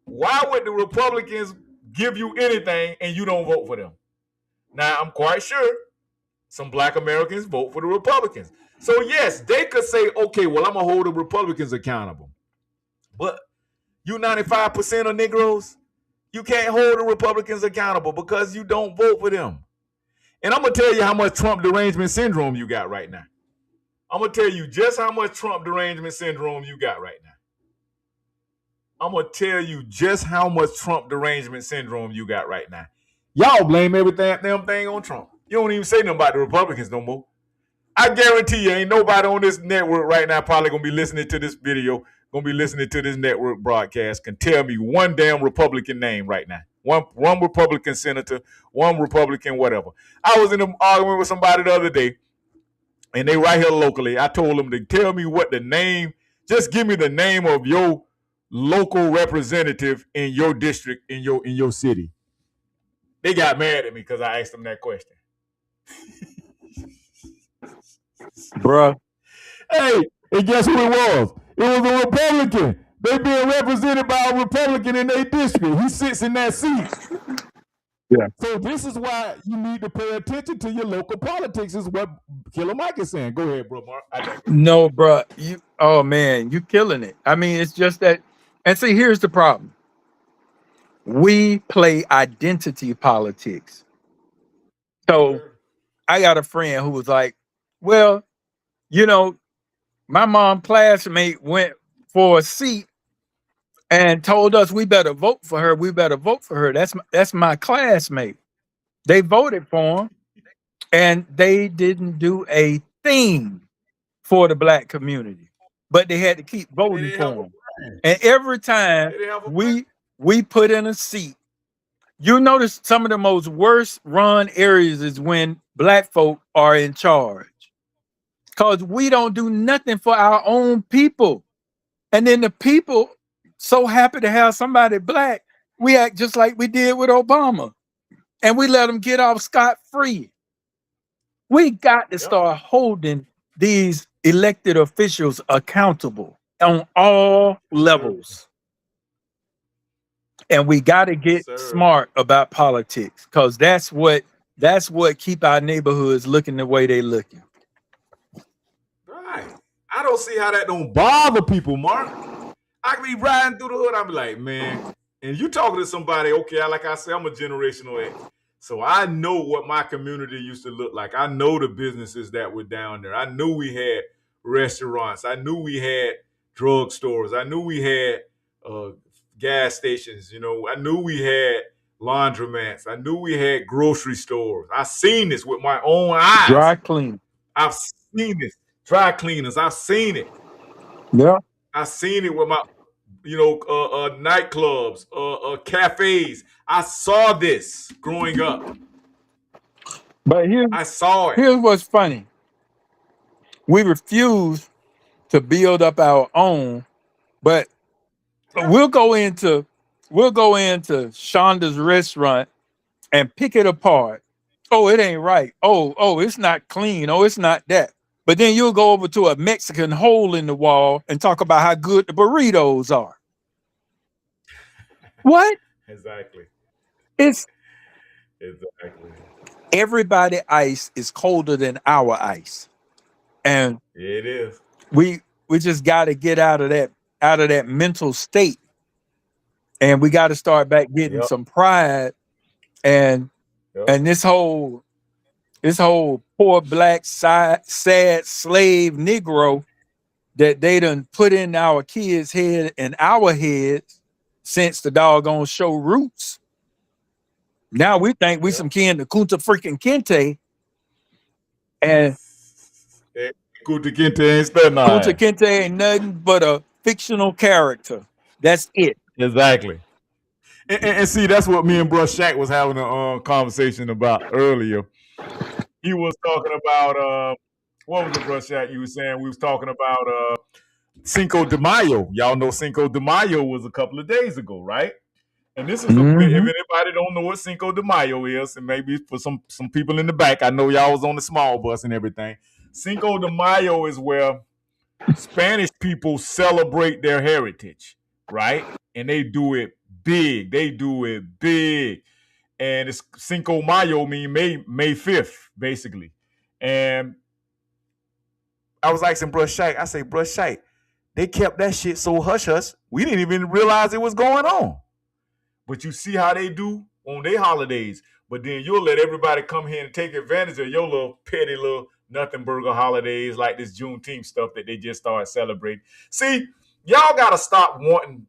Why would the Republicans give you anything and you don't vote for them? Now, I'm quite sure some black Americans vote for the Republicans. So, yes, they could say, okay, well, I'm going to hold the Republicans accountable. But you 95% of Negroes, you can't hold the Republicans accountable because you don't vote for them. And I'm going to tell you how much Trump derangement syndrome you got right now. I'm going to tell you just how much Trump derangement syndrome you got right now. I'm going to tell you just how much Trump derangement syndrome you got right now. Y'all blame everything damn thing on Trump. You don't even say nothing about the Republicans no more. I guarantee you ain't nobody on this network right now probably going to be listening to this video, going to be listening to this network broadcast, can tell me one damn Republican name right now. One Republican senator, one Republican whatever. I was in an argument with somebody the other day, and they right here locally. I told them to tell me what the name, just give me the name of your local representative in your district, in your city. They got mad at me because I asked them that question. Bruh. Hey, and guess who it was? It was a Republican. They being represented by a Republican in their district. He sits in that seat. Yeah. So this is why you need to pay attention to your local politics, is what Killer Mike is saying. Go ahead, bro, Mark. No, bruh. Oh man, you killing it. I mean, it's just that. And see, here's the problem. We play identity politics. So I got a friend who was like, well, you know, my mom classmate went for a seat and told us we better vote for her. We better vote for her. That's my classmate. They voted for him, and they didn't do a thing for the black community, but they had to keep voting for him. And every time we put in a seat, you notice some of the most worst run areas is when black folk are in charge, because we don't do nothing for our own people. And then the people so happy to have somebody black, we act just like we did with Obama, and we let them get off scot-free. We got to start holding these elected officials accountable on all levels. And we got to get smart about politics, because that's what keep our neighborhoods looking the way they looking. Right. I don't see how that don't bother people, Mark. I can be riding through the hood. I'm like, man, and you talking to somebody, okay, like I said, I'm a generational X. So I know what my community used to look like. I know the businesses that were down there. I knew we had restaurants. I knew we had drugstores. I knew we had gas stations. You know, I knew we had laundromats. I knew we had grocery stores. I seen this with my own eyes. Dry clean. I've seen this. Dry cleaners. I've seen it. Yeah. I've seen it with my, nightclubs, cafes. I saw this growing up. But I saw it. Here's what's funny. We refuse to build up our own, but we'll go into Shonda's restaurant and pick it apart. Oh, it ain't right. Oh, it's not clean. Oh, it's not that. But then you'll go over to a Mexican hole in the wall and talk about how good the burritos are. What? Exactly. Everybody ice is colder than our ice. And It is. we just got to get out of that mental state, and we got to start back getting Yep. some pride. And Yep. this whole poor black sad slave Negro that they done put in our kids' head and our heads since the doggone show Roots. Now we think we some kin to Kunta freaking Kinte, and Kunta Kinte ain't studying. Kunta Kinte ain't nothing but a fictional character. That's it. Exactly. And see, that's what me and Bruh Shaq was having a conversation about earlier. He was talking about what was the Bruh Shaq you was saying? We was talking about Cinco de Mayo. Y'all know Cinco de Mayo was a couple of days ago, right? And this is if anybody don't know what Cinco de Mayo is, and maybe for some people in the back, I know y'all was on the small bus and everything. Cinco de Mayo is where Spanish people celebrate their heritage, right? And they do it big. And it's Cinco Mayo mean May 5th, basically. And I was asking Bruh Shaq, I say, Bruh Shaq, they kept that shit so hush-hush, we didn't even realize it was going on. But you see how they do on their holidays. But then you'll let everybody come here and take advantage of your little petty little nothing burger holidays like this Juneteenth stuff that they just started celebrating. See, y'all got to stop wanting,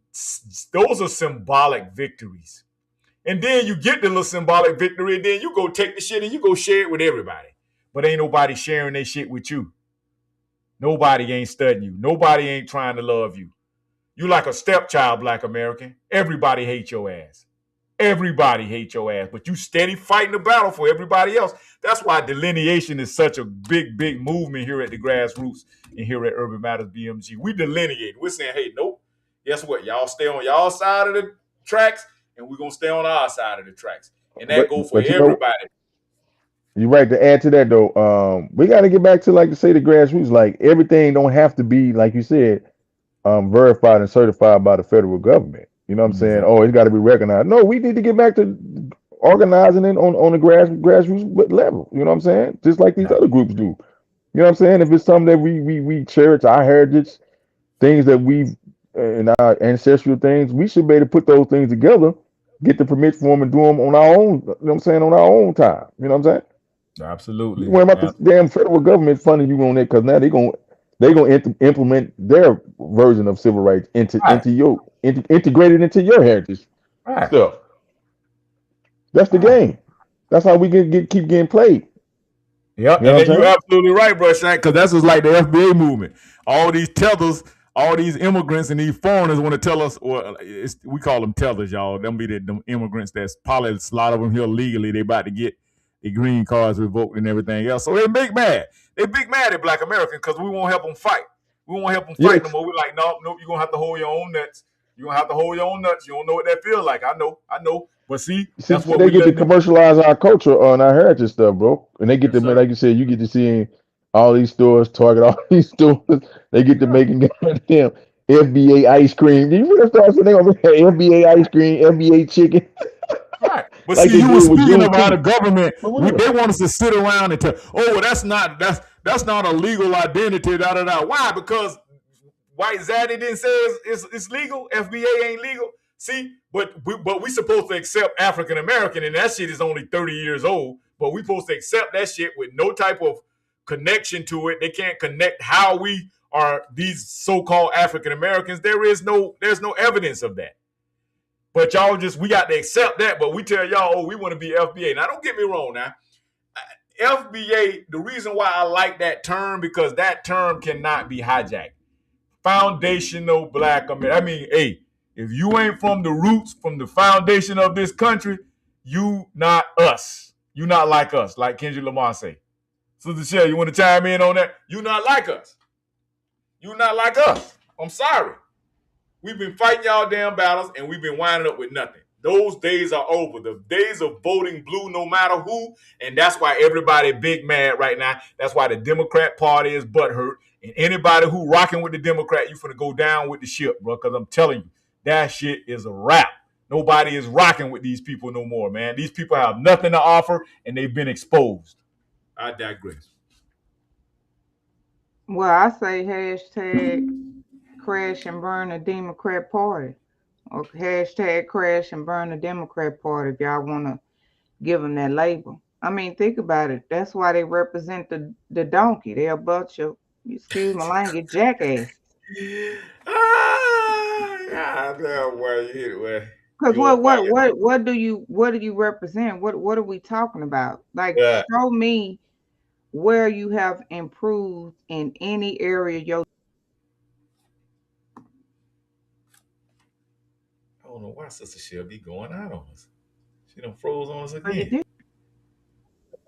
those are symbolic victories. And then you get the little symbolic victory, and then you go take the shit and you go share it with everybody. But ain't nobody sharing their shit with you. Nobody ain't studying you. Nobody ain't trying to love you. You like a stepchild, Black American. Everybody hates your ass. Everybody hates your ass. But you steady fighting the battle for everybody else. That's why delineation is such a big, big movement here at the grassroots and here at Urban Matters BMG. We delineate. We're saying, hey, nope. Guess what? Y'all stay on y'all side of the tracks, and we're going to stay on our side of the tracks. And that goes for everybody. You're right. To add to that, though, we got to get back to, like, to say the grassroots. Like, everything don't have to be, like you said, verified and certified by the federal government. You know what I'm saying? Oh, it's got to be recognized. No, we need to get back to organizing it on the grassroots level. You know what I'm saying? Just like these other groups do. You know what I'm saying? If it's something that we cherish, our heritage, things that we've and our ancestral things, we should be able to put those things together, get the permit for them, and do them on our own. You know what I'm saying? On our own time. You know what I'm saying? Absolutely. You worry about the damn federal government funding you on that, because now they're gonna implement their version of civil rights integrated into your heritage stuff. That's the game. That's how we keep getting played. Yep, and you're absolutely right, Bruh Shaq, because that's just like the FBA movement. All these tethers, all these immigrants and these foreigners want to tell us, or we call them tethers, y'all. Them be the immigrants that's probably a lot of them here legally. They about to get the green cards revoked and everything else. So they're big mad. They're big mad at Black Americans because we won't help them fight. We won't help them fight no more. We're like, nope, you're going to have to hold your own nuts. You're going to have to hold your own nuts. You don't know what that feels like. I know. But see that's what they get to commercialize our culture on our heritage stuff, bro. And they get to, like you said, you get to see all these stores, Target, all these stores. They get to making goddamn FBA ice cream. Did you ever start saying FBA ice cream, FBA chicken? Right. But like see, you were speaking about the government. They want us to sit around and tell, oh, that's not a legal identity, Why? Because White Zaddy didn't say it's legal. FBA ain't legal. See, but we supposed to accept African American, and that shit is only 30 years old. But we supposed to accept that shit with no type of connection to it. They can't connect how we are these so-called African Americans. There's no evidence of that. But y'all we got to accept that. But we tell y'all, oh, we want to be FBA. Now, don't get me wrong now. FBA, the reason why I like that term, because that term cannot be hijacked. Foundational Black America. I mean, hey, if you ain't from the roots, from the foundation of this country, you not us. You not like us, like Kendrick Lamar say. Sister Shell, you want to chime in on that? You not like us. You not like us. I'm sorry. We've been fighting y'all damn battles, and we've been winding up with nothing. Those days are over. The days of voting blue no matter who, and that's why everybody big mad right now. That's why the Democrat Party is butthurt. And anybody who rocking with the Democrat, you finna go down with the ship, bro, because I'm telling you, that shit is a wrap. Nobody is rocking with these people no more, man. These people have nothing to offer, and they've been exposed. I digress. Well, I say hashtag crash and burn the Democrat Party, or hashtag crash and burn the Democrat Party if y'all want to give them that label. I mean, think about it. That's why they represent the donkey. They're a bunch of, excuse my language, jackass. God damn, boy, you hit it, boy. Because You on fire. what do you represent? What are we talking about? Like, Yeah. show me where you have improved in any area of your. I don't know why Sister She'll be going out on us. She done froze on us What again.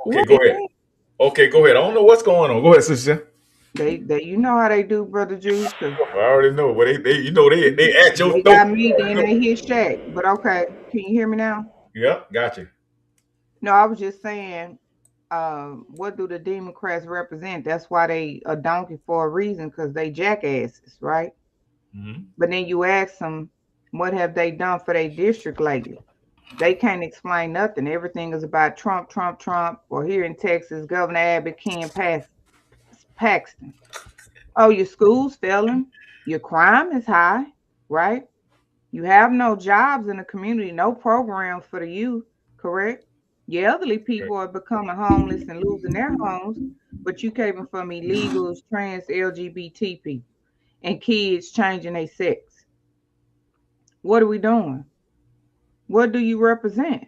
Okay, do go you ahead. mean? Okay, go ahead. I don't know what's going on. Go ahead, Sister. They you know how they do, brother Juice, because I already know. But they at your they throat. got me, then they hit Shaq. But okay, can you hear me now? Yeah, got you. No, I was just saying, what do the Democrats represent? That's why they a donkey for a reason, because they jackasses, right? Mm-hmm. But then you ask them, what have they done for their district lately? They can't explain nothing. Everything is about Trump, Trump, Trump. Or here in Texas, Governor Abbott, Ken Paxton. Oh, your school's failing. Your crime is high, right? You have no jobs in the community, no programs for the youth, correct? Your elderly people are becoming homeless and losing their homes, but you caving from illegals, trans, LGBT people, and kids changing their sex. What are we doing? What do you represent?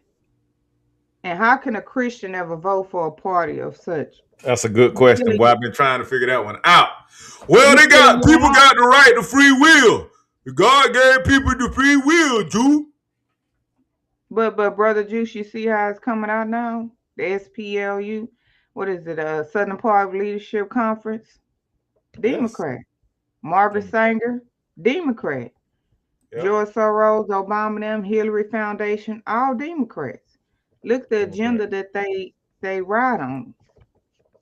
And how can a Christian ever vote for a party of such? That's a good You question. still, Boy, I've been trying to figure that one out. Well, you they still in got your people house, got the right to free will. God gave people the free will, Jew. but brother Juice, you see how it's coming out now? The SPLU, what is it? Southern Poverty Leadership Conference, Yes. Democrat. Margaret Sanger, Democrat. Yeah. George Soros, Obama, them, Hillary Foundation, all Democrats. Look at the Democrat. agenda that they ride on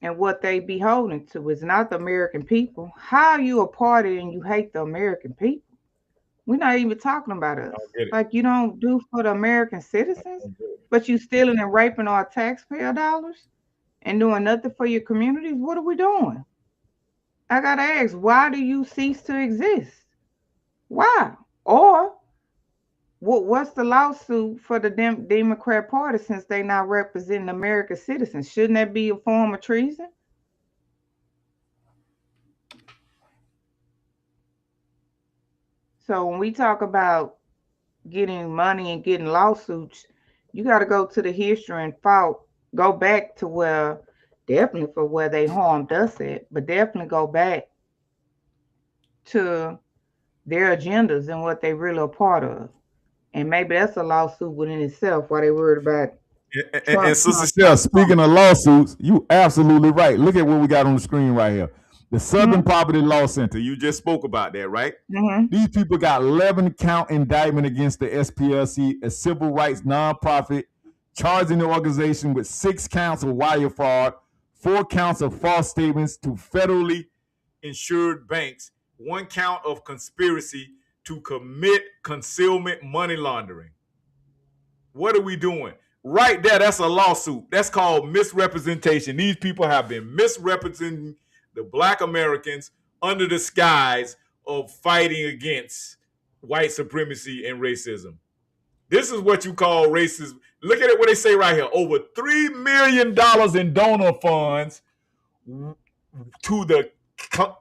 and what they be holding to. It's not the American people. How are you a party and you hate the American people? We're not even talking about I us. don't get it. Like you don't do for the American I citizens, don't get it. but you stealing and raping our taxpayer dollars and doing nothing for your communities. What are we doing? I gotta ask, why do you cease to exist? Why? Or what's the lawsuit for the Democrat Party since they not representing American citizens? Shouldn't that be a form of treason? So when we talk about getting money and getting lawsuits, you got to go to the history and go back to where, definitely for where they harmed us at, but definitely go back to their agendas and what they really are part of. And maybe that's a lawsuit within itself why they worried about And Trump, Sister Trump, Shell, Trump, Trump. speaking of lawsuits, you absolutely right. Look at what we got on the screen right here. The Southern Mm-hmm. Poverty Law Center. You just spoke about that, right? Mm-hmm. These people got 11 count indictment against the SPLC, a civil rights nonprofit, charging the organization with 6 counts of wire fraud, 4 counts of false statements to federally insured banks, 1 count of conspiracy to commit concealment money laundering. What are we doing? Right there, that's a lawsuit. That's called misrepresentation. These people have been misrepresenting the black Americans under the skies of fighting against white supremacy and racism. This is what you call racism. Look at it what they say right here. Over $3 million in donor funds to the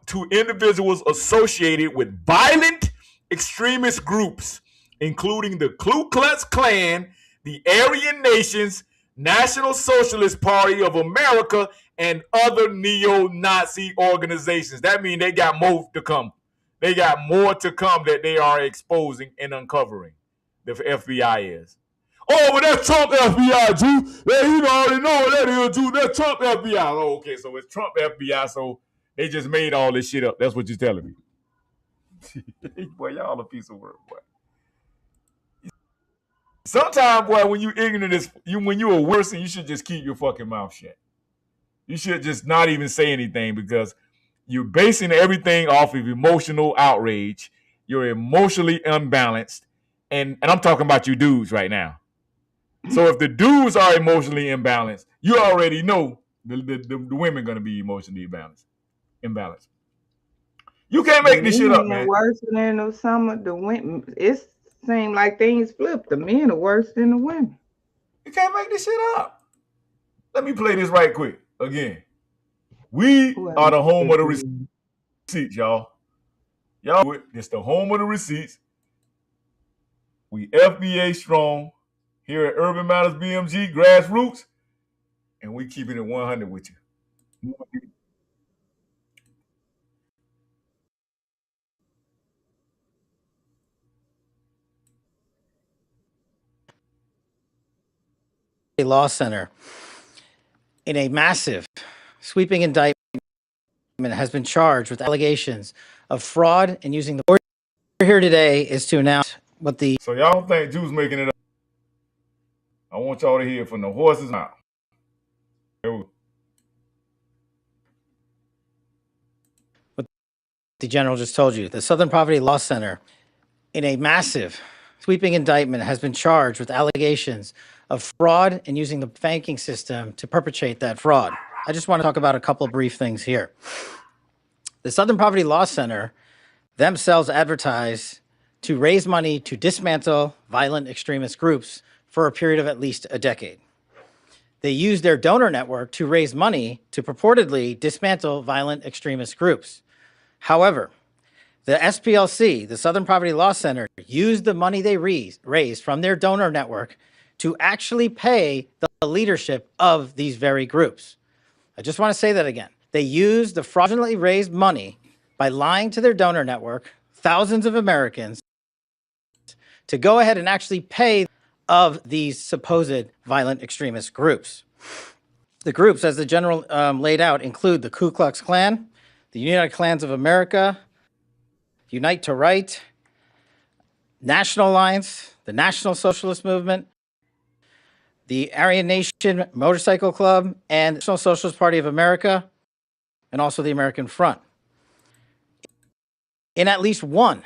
to individuals associated with violent extremist groups, including the Ku Klux Klan, the Aryan Nations, National Socialist Party of America, and other neo-Nazi organizations. That means they got more to come. They got more to come that they are exposing and uncovering. The FBI is. Oh, but that's Trump FBI, Jew. You already know what that is, Jew. That's Trump FBI. Oh, okay, so it's Trump FBI, so they just made all this shit up. That's what you're telling me. Boy, y'all a piece of work, boy. Sometimes, boy, when you ignorant as when you are worse, you should just keep your fucking mouth shut. You should just not even say anything because you're basing everything off of emotional outrage. You're emotionally unbalanced. And I'm talking about you dudes right now. So if the dudes are emotionally imbalanced, you already know the women going to be emotionally imbalanced. You can't The make this shit up, men are man. worse than the summer. The women, it seems like things flip. The men are worse than the women. You can't make this shit up. Let me play this right quick again. We Well, are the home of the receipts, y'all. Y'all, it's the home of the receipts. We FBA strong here at Urban Matters BMG, grassroots, and we keeping it 100 with you. Law Center, in a massive, sweeping indictment, has been charged with allegations of fraud and using the. We're here today is to announce what the. So y'all don't think Juice making it up. I want y'all to hear from the horse's mouth. What the general just told you. The Southern Poverty Law Center, in a massive, sweeping indictment, has been charged with allegations of fraud and using the banking system to perpetrate that fraud. I just want to talk about a couple of brief things here. The Southern Poverty Law Center themselves advertise to raise money to dismantle violent extremist groups for a period of at least a decade. They use their donor network to raise money to purportedly dismantle violent extremist groups. However, the SPLC, the Southern Poverty Law Center, used the money they raised from their donor network to actually pay the leadership of these very groups. I just want to say that again. They used the fraudulently raised money by lying to their donor network, thousands of Americans, to go ahead and actually pay of these supposed violent extremist groups. The groups, as the general laid out, include the Ku Klux Klan, the United Klans of America, Unite to Right, National Alliance, the National Socialist Movement, the Aryan Nation Motorcycle Club, and the National Socialist Party of America, and also the American Front. In at least one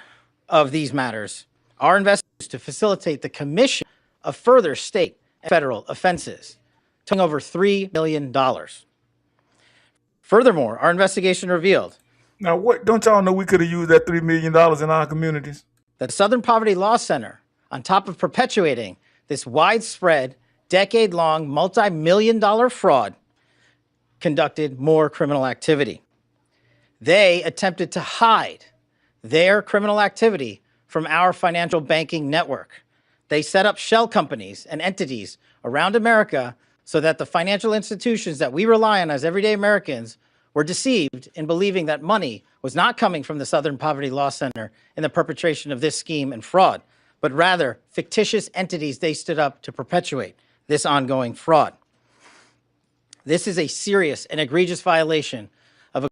of these matters, our investors to facilitate the commission of further state and federal offenses, totaling over $3 million. Furthermore, our investigation revealed Now, what don't y'all know we could have used that $3 million in our communities? that the Southern Poverty Law Center, on top of perpetuating this widespread, decade-long, multi-million-dollar fraud, conducted more criminal activity. They attempted to hide their criminal activity from our financial banking network. They set up shell companies and entities around America so that the financial institutions that we rely on as everyday Americans were deceived in believing that money was not coming from the Southern Poverty Law Center in the perpetration of this scheme and fraud, but rather fictitious entities they stood up to perpetuate this ongoing fraud. This is a serious and egregious violation of a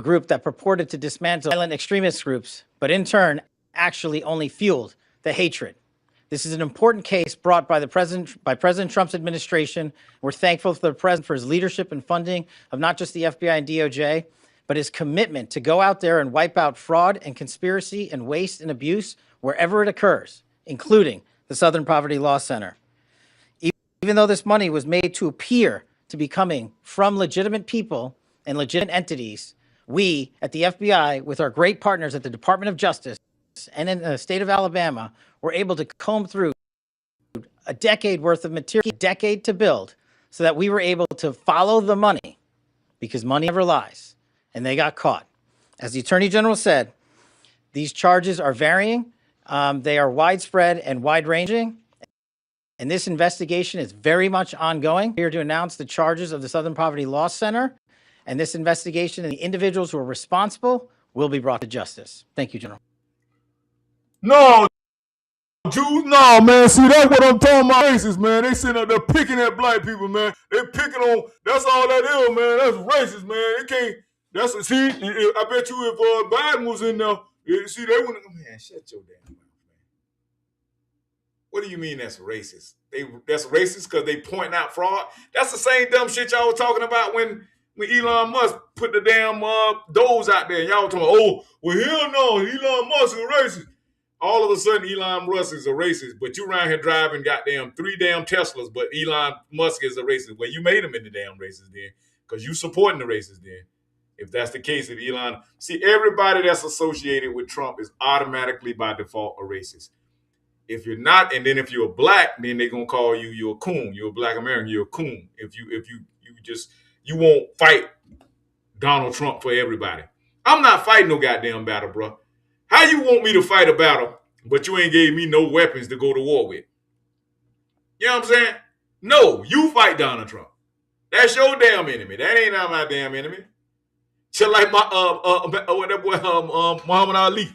group that purported to dismantle violent extremist groups, but in turn actually only fueled the hatred. This is an important case brought by President Trump's administration. We're thankful for the president for his leadership and funding of not just the FBI and DOJ, but his commitment to go out there and wipe out fraud and conspiracy and waste and abuse wherever it occurs, including the Southern Poverty Law Center. Even though this money was made to appear to be coming from legitimate people and legitimate entities, we at the FBI, with our great partners at the Department of Justice and in the state of Alabama, were able to comb through a decade worth of material, a decade to build, so that we were able to follow the money, because money never lies, and they got caught. As the Attorney General said, these charges are varying, they are widespread and wide-ranging, and this investigation is very much ongoing. We're here to announce the charges of the Southern Poverty Law Center, and this investigation and the individuals who are responsible will be brought to justice. Thank you, General. No, Jews, no, man. See, that's what I'm talking about. Racist, man. They sitting up there picking at black people, man. They picking on. That's all that is, man. That's racist, man. It can't. That's see. I bet you if Biden was in there, see, they wouldn't. Man, shut your damn mouth, man. What do you mean that's racist? That's racist because they point out fraud. That's the same dumb shit y'all was talking about when Elon Musk put the damn doors out there. Y'all talking, oh, well, hell no, Elon Musk is racist. All of a sudden, Elon Musk is a racist, but you around here driving goddamn 3 damn Teslas, but Elon Musk is a racist. Well, you made him into damn racist then, because you supporting the racist then. If that's the case, if Elon, see, everybody that's associated with Trump is automatically by default a racist. If you're not, and then if you're black, then they're gonna call you're a coon. You're a black American. You're a coon. If you won't fight Donald Trump for everybody. I'm not fighting no goddamn battle, bro. How you want me to fight a battle, but you ain't gave me no weapons to go to war with? You know what I'm saying? No, you fight Donald Trump. That's your damn enemy. That ain't not my damn enemy. Just like my that boy Muhammad Ali.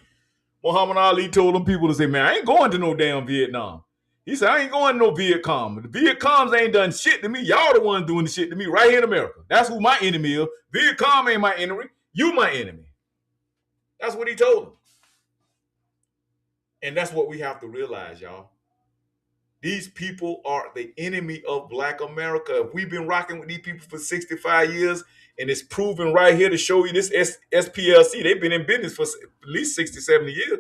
Muhammad Ali told them people to say, man, I ain't going to no damn Vietnam. He said, I ain't going to no Viet Cong. The Viet Congs ain't done shit to me. Y'all the ones doing the shit to me right here in America. That's who my enemy is. Viet Cong ain't my enemy. You my enemy. That's what he told them. And that's what we have to realize, y'all. These people are the enemy of Black America. If we've been rocking with these people for 65 years, and it's proven right here to show you this SPLC, they've been in business for at least 60, 70 years.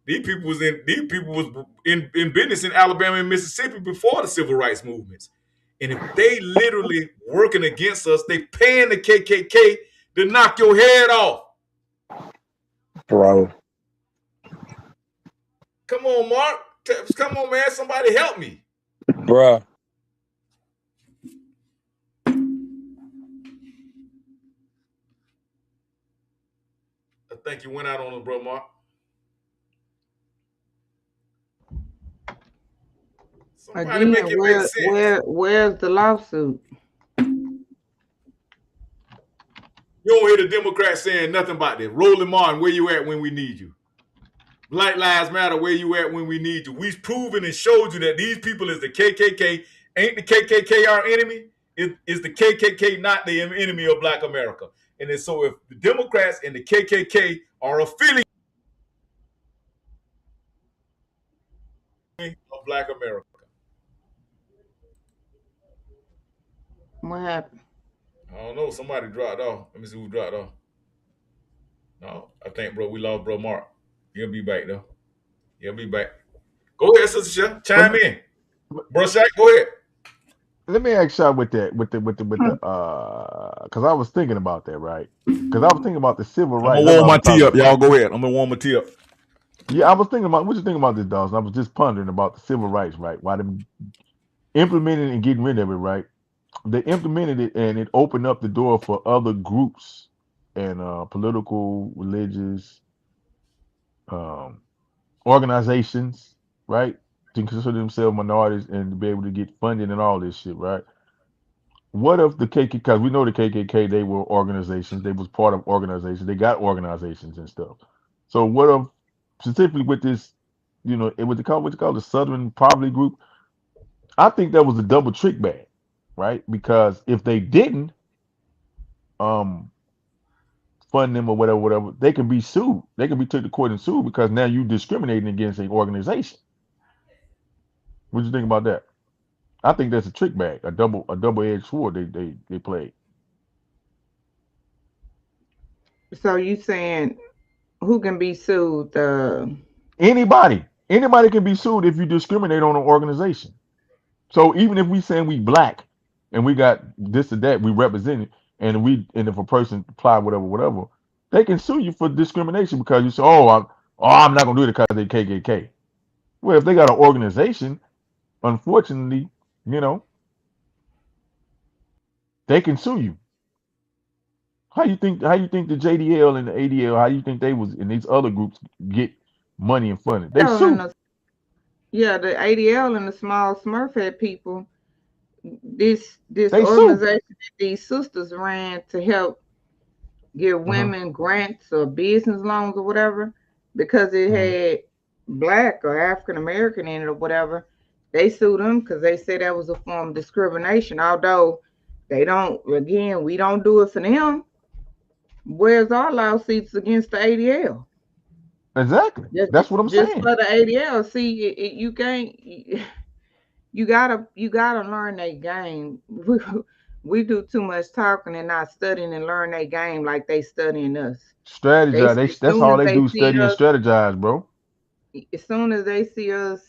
These people was in business in Alabama and Mississippi before the civil rights movements. And if they literally working against us, they paying the KKK to knock your head off. Bro. Come on, Mark. Come on, man. Somebody help me. Bruh. I think you went out on us, bro, Mark. Somebody Again, make it make sense. where's the lawsuit? You don't hear the Democrats saying nothing about this. Roland Martin, where you at when we need you? Black Lives Matter, where you at when we need you? We've proven and showed you that these people is the KKK. Ain't the KKK our enemy? Is the KKK not the enemy of Black America? And then, so if the Democrats and the KKK are affiliated of Black America. What happened? I don't know. Somebody dropped off. Let me see who dropped off. No, I think, bro, we lost bro Mark. He'll be back, though. He'll be back. Go ahead, Sister Chef. Chime in. Bro Shaq, go ahead. Let me ask y'all with the because I was thinking about that, right? Because I was thinking about the civil rights. I'm gonna warm my tea up, y'all. Go ahead. I'm gonna warm my tea up. Yeah, I was thinking about what you think about this, Dawson. I was just pondering about the civil rights, right? Why them implementing and getting rid of it, right? They implemented it and it opened up the door for other groups and political, religious organizations, right, to consider themselves minorities and to be able to get funding and all this shit, right? What if the KKK, because we know the KKK, they were organizations, they was part of organizations, they got organizations and stuff. So what if, specifically with this, it was what you call the Southern Poverty Group, I think that was a double trick bag, right? Because if they didn't fund them or whatever, they can be sued. They can be taken to court and sued because now you discriminating against an organization. What do you think about that? I think that's a trick bag, a double-edged sword they played. So you saying who can be sued? Anybody can be sued if you discriminate on an organization. So even if we saying we Black and we got this or that, we represent it, and if a person apply whatever, they can sue you for discrimination because you say, I'm not gonna do it because they KKK. Well, if they got an organization, unfortunately, they can sue you. How you think the JDL and the ADL, how you think they was in these other groups get money and funding? They sue. Yeah, the ADL and the small Smurfhead people, this organization that these sisters ran to help give women grants or business loans or whatever, because it had Black or African American in it or whatever, they sued them because they said that was a form of discrimination. Although we don't do it for them. Where's our lawsuits against the ADL? Exactly. That's what I'm saying. Just for the ADL, see, you can't. You gotta learn their game. We do too much talking and not studying and learn their game like they studying us. Strategize. That's all they do. Study and strategize, bro. As soon as they see us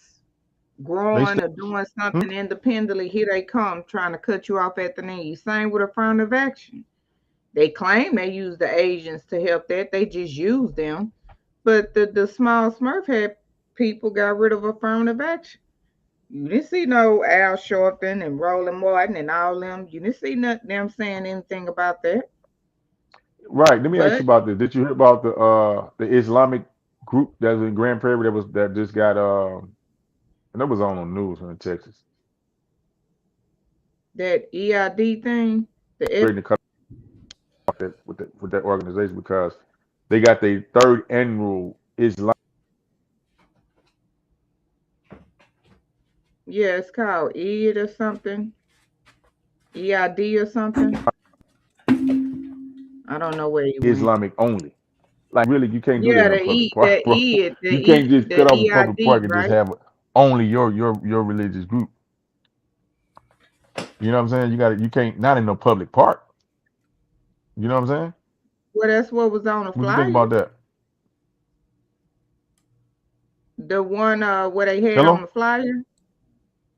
growing or doing something independently, here they come trying to cut you off at the knees. Same with affirmative action. They claim they use the Asians to help that. They just use them. But the small Smurf had people got rid of affirmative action. You didn't see no Al Sharpton and Roland Martin and all them. You didn't see them saying anything about that. Right. Let me ask you But about this. Did you hear about the Islamic group that was in Grand Prairie that just got and that was on the news in Texas. that EID thing, the F, Ready to cut off that with that organization because they got their third annual Islam. yeah, it's called EID or something, EID or something. I don't know where he went. Islamic only. Like really, you can't do that Yeah, in a the public E, park, the bro. E, You can't just the cut off a public EID, park and just right? have only your religious group. You know what I'm saying? You can't not in no public park. You know what I'm saying? Well, that's what was on the What you think flyer. about that? The one where they had on the Hello? flyer.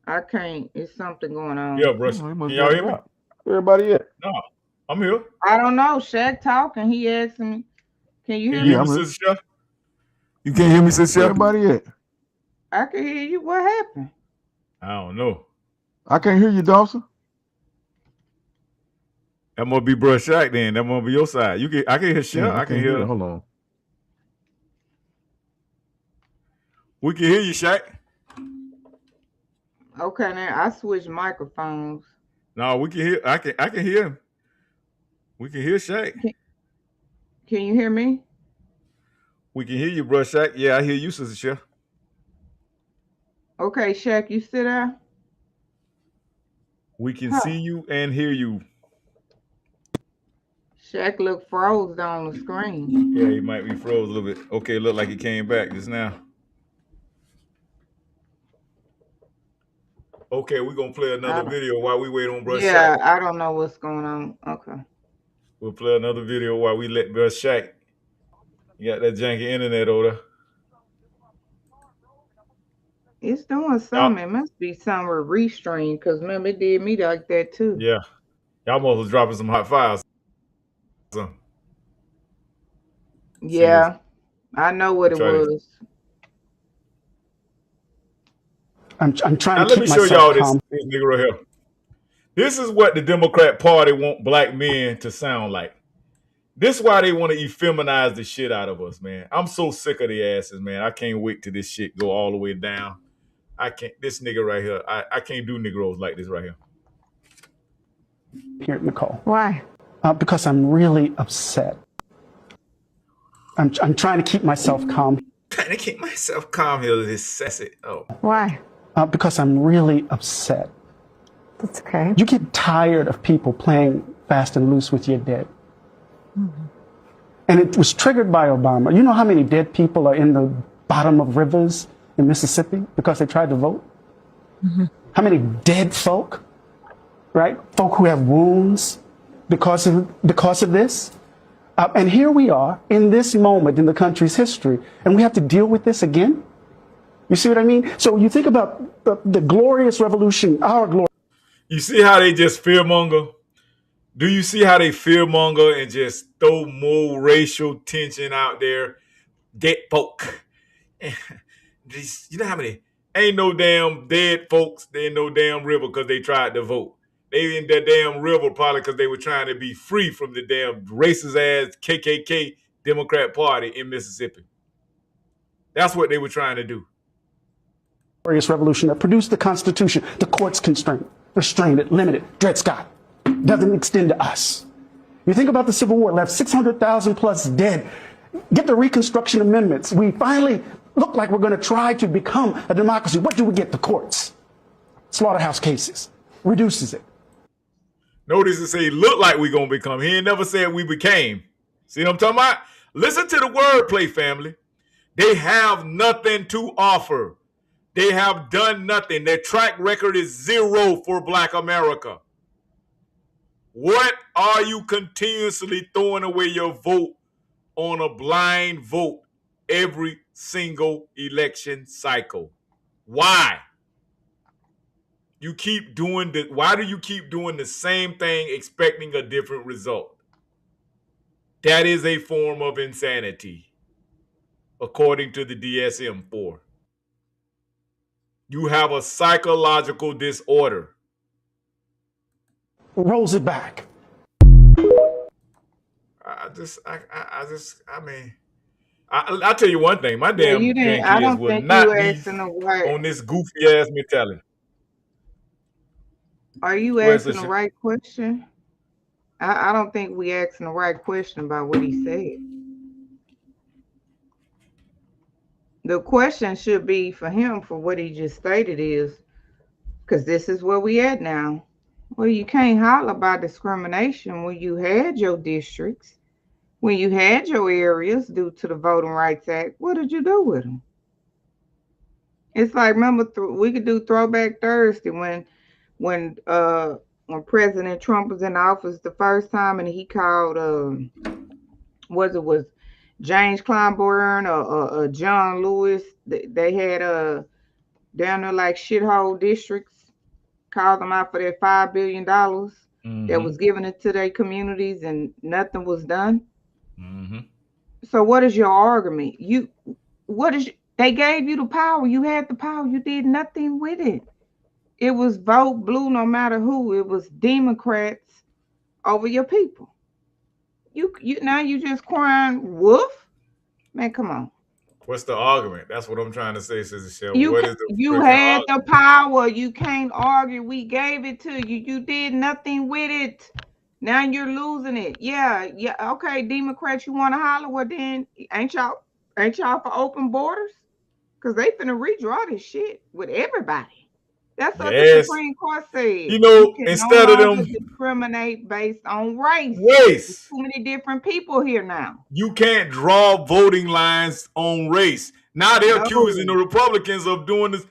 I can't. It's something going Yeah, on. bro. Oh, he Can must y'all got hear me? dropped. Everybody at? No, I'm here. I don't know. Shaq talking. He asked me, "Can you Can hear you hear Yeah, me?" me, I'm here. Sister Chef? You can't hear me, Sister Where Chef? everybody at? I can hear you. What happened? I don't know. I can't hear you, Dawson. That must be Brush Shack then. That must be your side. I can hear Chef. Yeah, I I can can't hear you. hear. Hold on. We can hear you, Shaq. Okay, now I switched microphones. No, we can hear. I can hear him. We can hear Shaq. Can, can you hear me? We can hear you, Brush Shack. Yeah, I hear you, Sister Chef. Okay, Shaq, you sit there. We can Huh. see you and hear you. Shaq look froze on the screen. Yeah, he might be froze a little bit. Okay, look like he came back just now. Okay, we're gonna play another video while we wait on Brush Shack. Yeah, I don't know what's going on. Okay. We'll play another video while we let Brush Shack. You got that janky internet over there. It's doing something. It must be somewhere restream because remember it did me like that too. Yeah. Y'all must was dropping some hot files. Yeah, I know what it was. I'm trying Now to let keep me show myself y'all calm. this nigga right here. This is what the Democrat Party want black men to sound like. This is why they want to effeminize the shit out of us, man. I'm so sick of the asses, man. I can't wait till this shit go all the way down. I can't. This nigga right here, I can't do Negroes like this right here. Here, Nicole. Why? Because I'm really upset. I'm trying to keep myself calm. Trying to keep myself calm here. This sassy. Oh. Why? Because I'm really upset. That's okay. You get tired of people playing fast and loose with your dead. Mm-hmm. And it was triggered by Obama. You know how many dead people are in the bottom of rivers in Mississippi because they tried to vote? Mm-hmm. How many dead folk, right? Folk who have wounds because of this. And here we are in this moment in the country's history, and we have to deal with this again. You see what I mean? So you think about the glorious revolution, our glory. You see how they just fearmonger? Do you see how they fearmonger and just throw more racial tension out there? Dead folk. You know how many? Ain't no damn dead folks. There ain't no damn river because they tried to vote. They in that damn river probably because they were trying to be free from the damn racist ass KKK Democrat Party in Mississippi. That's what they were trying to do. Glorious revolution that produced the Constitution. The courts restrained it, limited. Dred Scott doesn't extend to us. You think about the Civil War, left 600,000 plus dead. Get the Reconstruction Amendments. We finally look like we're going to try to become a democracy. What do we get? The courts. Slaughterhouse cases. Reduces it. Notice it say look like we gonna become. He ain't never said we became. See what I'm talking about? Listen to the wordplay, family. They have nothing to offer. They have done nothing. Their track record is zero for Black America. What are you continuously throwing away your vote on a blind vote every single election cycle? Why? Why do you keep doing the same thing expecting a different result? That is a form of insanity, according to the DSM-4. You have a psychological disorder. Rolls it back. I'll tell you one thing. My damn you didn't. I grandkids don't will think you not be asking the right. on this goofy ass mentality. Are you asking the right question? I don't think we asking the right question about what he said. The question should be for him for what he just stated is, because this is where we at now. Well, you can't holler about discrimination when you had your districts, when you had your areas due to the Voting Rights Act. What did you do with them? It's like, remember, we could do Throwback Thursday when President Trump was in office the first time, and he called was James Clyburn or John Lewis. They had down there like shithole districts, called them out for that $5 billion that was given into their communities, and nothing was done. So what is your argument? They gave you the power. You had the power. You did nothing with it. It was vote blue no matter who. It was Democrats over your people. You now you just crying wolf? Man, come on. What's the argument? That's what I'm trying to say, Sister Shell. You had the power. You can't argue. We gave it to you. You did nothing with it. Now you're losing it. Yeah. Okay, Democrats, you want to holler? Well, then ain't y'all for open borders? Because they finna redraw this shit with everybody. That's what the Supreme Court said. You instead of them discriminate based on race. There's too many different people here now. You can't draw voting lines on race. Now they're accusing the Republicans of doing this.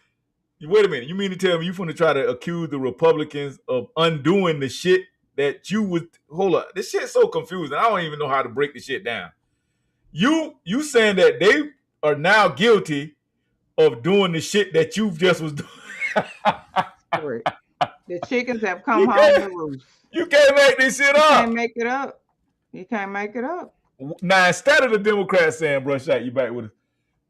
Wait a minute. You mean to tell me you're going to try to accuse the Republicans of undoing the shit that you would... Hold up. This shit's so confusing. I don't even know how to break the shit down. You saying that they are now guilty of doing the shit that you just was doing. The chickens have come home to roost. You can't make this shit up. You can't make it up. You can't make it up. Now, instead of the Democrats saying, brush out, you back with us.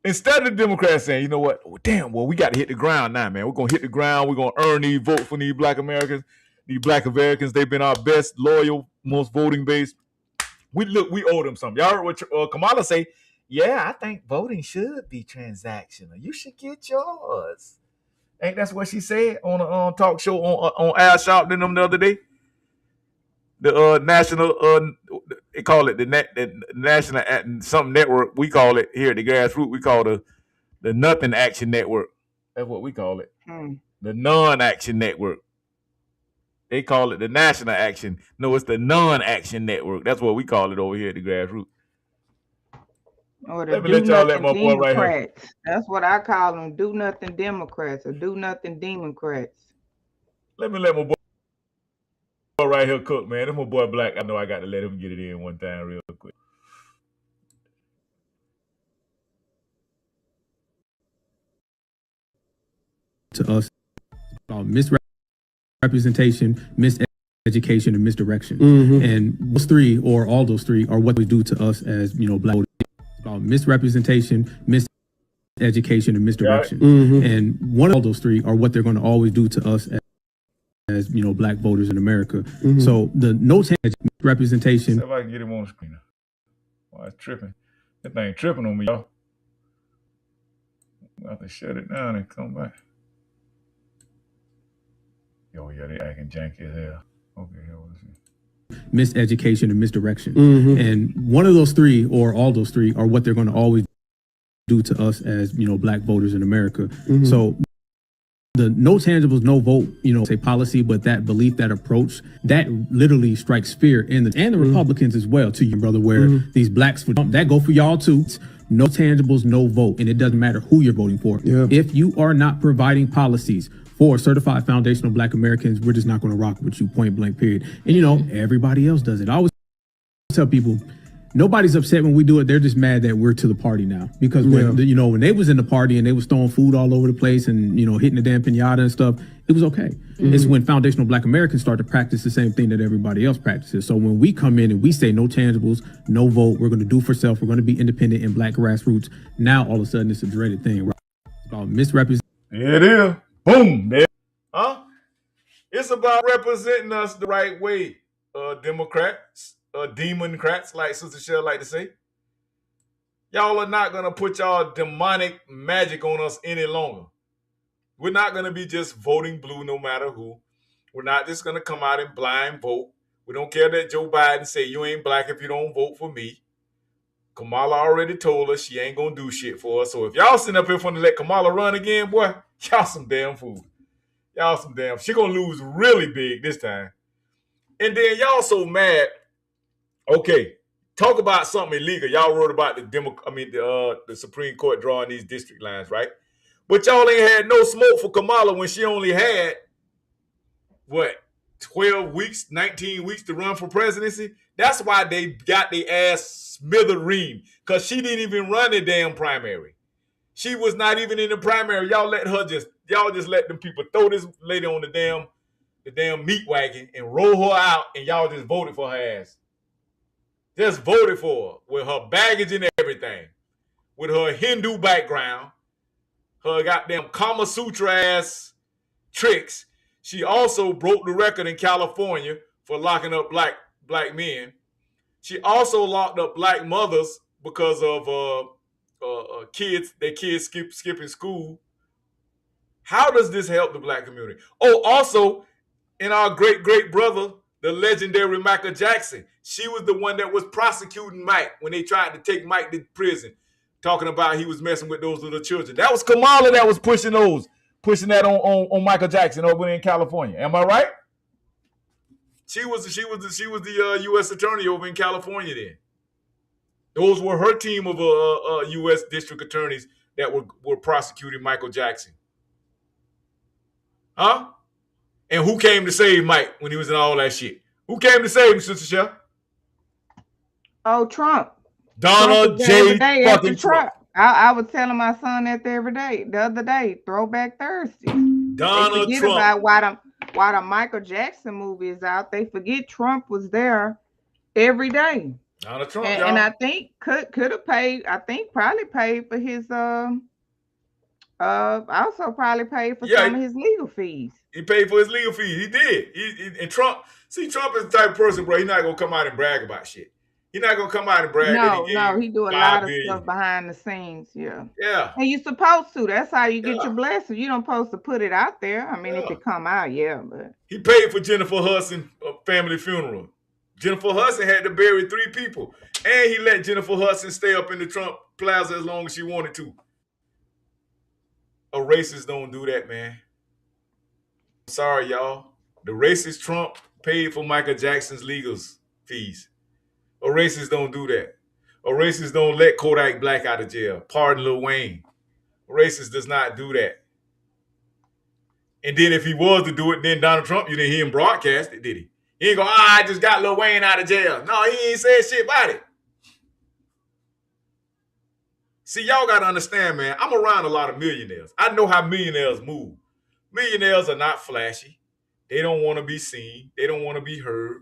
Instead of the Democrats saying, you know what? Well, we got to hit the ground now, man. We're going to hit the ground. We're going to earn these votes from these Black Americans. These Black Americans, they've been our best, loyal, most voting base. We owe them something. Y'all heard what Kamala say? Yeah, I think voting should be transactional. You should get yours. Ain't that's what she said on a talk show on Al Sharpton them the other day? The national, they call it the national something network. We call it here at the Grassroots. We call the Nothing Action Network. That's what we call it. The Non-Action Network. They call it the National Action. No, it's the Non-Action Network. That's what we call it over here at the Grassroots. Or the let y'all let my boy right here. That's what I call them. Do nothing Democrats or do nothing Democrats. Let my boy right here cook, man. That's my boy Black. I know I got to let him get it in one time real quick. To us about misrepresentation, miseducation, and misdirection. And those three, or all those three, are what we do to us as, Black voters. About misrepresentation, miseducation, and misdirection. And one of those three are what they're going to always do to us as Black voters in America. So the no representation. If I can get him on the screen. Oh, it's tripping. That thing tripping on me, y'all. I have to shut it down and come back. Yo, yeah, they acting janky as hell. Okay, let's see. Miseducation and misdirection. And one of those three, or all those three, are what they're going to always do to us as Black voters in America. So the no tangibles, no vote, say policy, but that belief, that approach, that literally strikes fear in the Republicans as well, to you, brother, where these blacks that go for y'all too. No tangibles, no vote, and it doesn't matter who you're voting for. If you are not providing policies for certified foundational Black Americans, we're just not going to rock with you, point blank, period. And everybody else does it. I always tell people, Nobody's upset when we do it. They're just mad that we're to the party now. Because when when they was in the party and they was throwing food all over the place and hitting the damn pinata and stuff, it was okay. It's when foundational Black Americans start to practice the same thing that everybody else practices. So when we come in and we say no tangibles, no vote, we're going to do for self, we're going to be independent and Black grassroots. Now all of a sudden it's a dreaded thing. Right? It's about misrepresentation. It is. Boom. There. Huh? It's about representing us the right way, Democrats, Democrats, like Sister Shell like to say. Y'all are not going to put y'all demonic magic on us any longer. We're not going to be just voting blue no matter who. We're not just going to come out and blind vote. We don't care that Joe Biden say you ain't Black if you don't vote for me. Kamala already told us she ain't going to do shit for us. So if y'all sitting up here for to let Kamala run again, boy, y'all some damn fool. Y'all some damn. She going to lose really big this time. And then y'all so mad. Okay, talk about something illegal. Y'all wrote about the Supreme Court drawing these district lines, right? But y'all ain't had no smoke for Kamala when she only had, 12 weeks, 19 weeks to run for presidency? That's why they got their ass smithereen, because she didn't even run the damn primary. She was not even in the primary. Y'all just let them people throw this lady on the damn meat wagon and roll her out, and y'all just voted for her ass. Just voted for her with her baggage and everything, with her Hindu background, her goddamn Kama Sutra ass tricks. She also broke the record in California for locking up black men. She also locked up Black mothers because of their kids skipping school. How does this help the Black community? Oh, also, in our great brother, the legendary Michael Jackson, she was the one that was prosecuting Mike when they tried to take Mike to prison, talking about he was messing with those little children. That was Kamala that was pushing that on Michael Jackson over in California. Am I right? She was the U.S. attorney over in California then. Those were her team of U.S. district attorneys that were prosecuting Michael Jackson. Huh? And who came to save Mike when he was in all that shit? Who came to save him, Sister Shell? Oh, Trump. Donald J. fucking Trump. I was telling my son that the other day, Throwback Thursday. Donald they forget Trump. About why the Michael Jackson movie is out. They forget Trump was there every day. Donald Trump, and I think could have paid. I think probably paid for his also probably paid for some of his legal fees. He paid for his legal fees. He did. And Trump is the type of person, bro. He's not gonna come out and brag about shit. He's not gonna come out and brag. No, he do a lot of stuff behind the scenes. Yeah. And you're supposed to. That's how you get your blessing. You don't supposed to put it out there. I mean, if it come out, but he paid for Jennifer Hudson family funeral. Jennifer Hudson had to bury 3 people, and he let Jennifer Hudson stay up in the Trump Plaza as long as she wanted to. A racist don't do that, man. I'm sorry, y'all. The racist Trump paid for Michael Jackson's legal fees. A racist don't do that. A racist don't let Kodak Black out of jail. Pardon Lil Wayne. A racist does not do that. And then if he was to do it, then Donald Trump, you didn't hear him broadcast it, did he? He ain't go, I just got Lil Wayne out of jail. No, he ain't said shit about it. See, y'all got to understand, man, I'm around a lot of millionaires. I know how millionaires move. Millionaires are not flashy. They don't want to be seen. They don't want to be heard.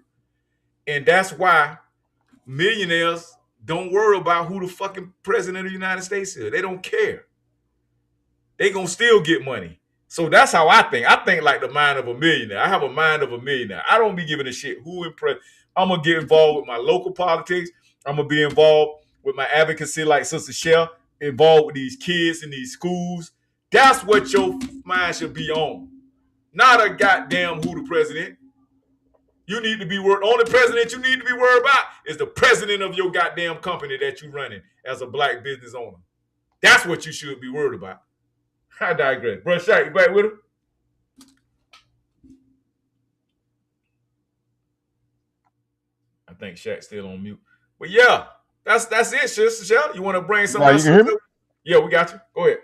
And that's why millionaires don't worry about who the fucking president of the United States is. They don't care. They gonna still get money. So that's how I think. I think like the mind of a millionaire. I have a mind of a millionaire. I don't be giving a shit who impressed. I'm gonna get involved with my local politics. I'm gonna be involved with my advocacy like Sister Shell, involved with these kids in these schools. That's what your mind should be on. Not a goddamn who the president. You need to be worried. Only president you need to be worried about is the president of your goddamn company that you running as a Black business owner. That's what you should be worried about. I digress. Bro, Shaq, you back with him? I think Shaq's still on mute. But yeah, that's it, Sister Shell. You want to bring something else? You can hear me? Yeah, we got you. Go ahead.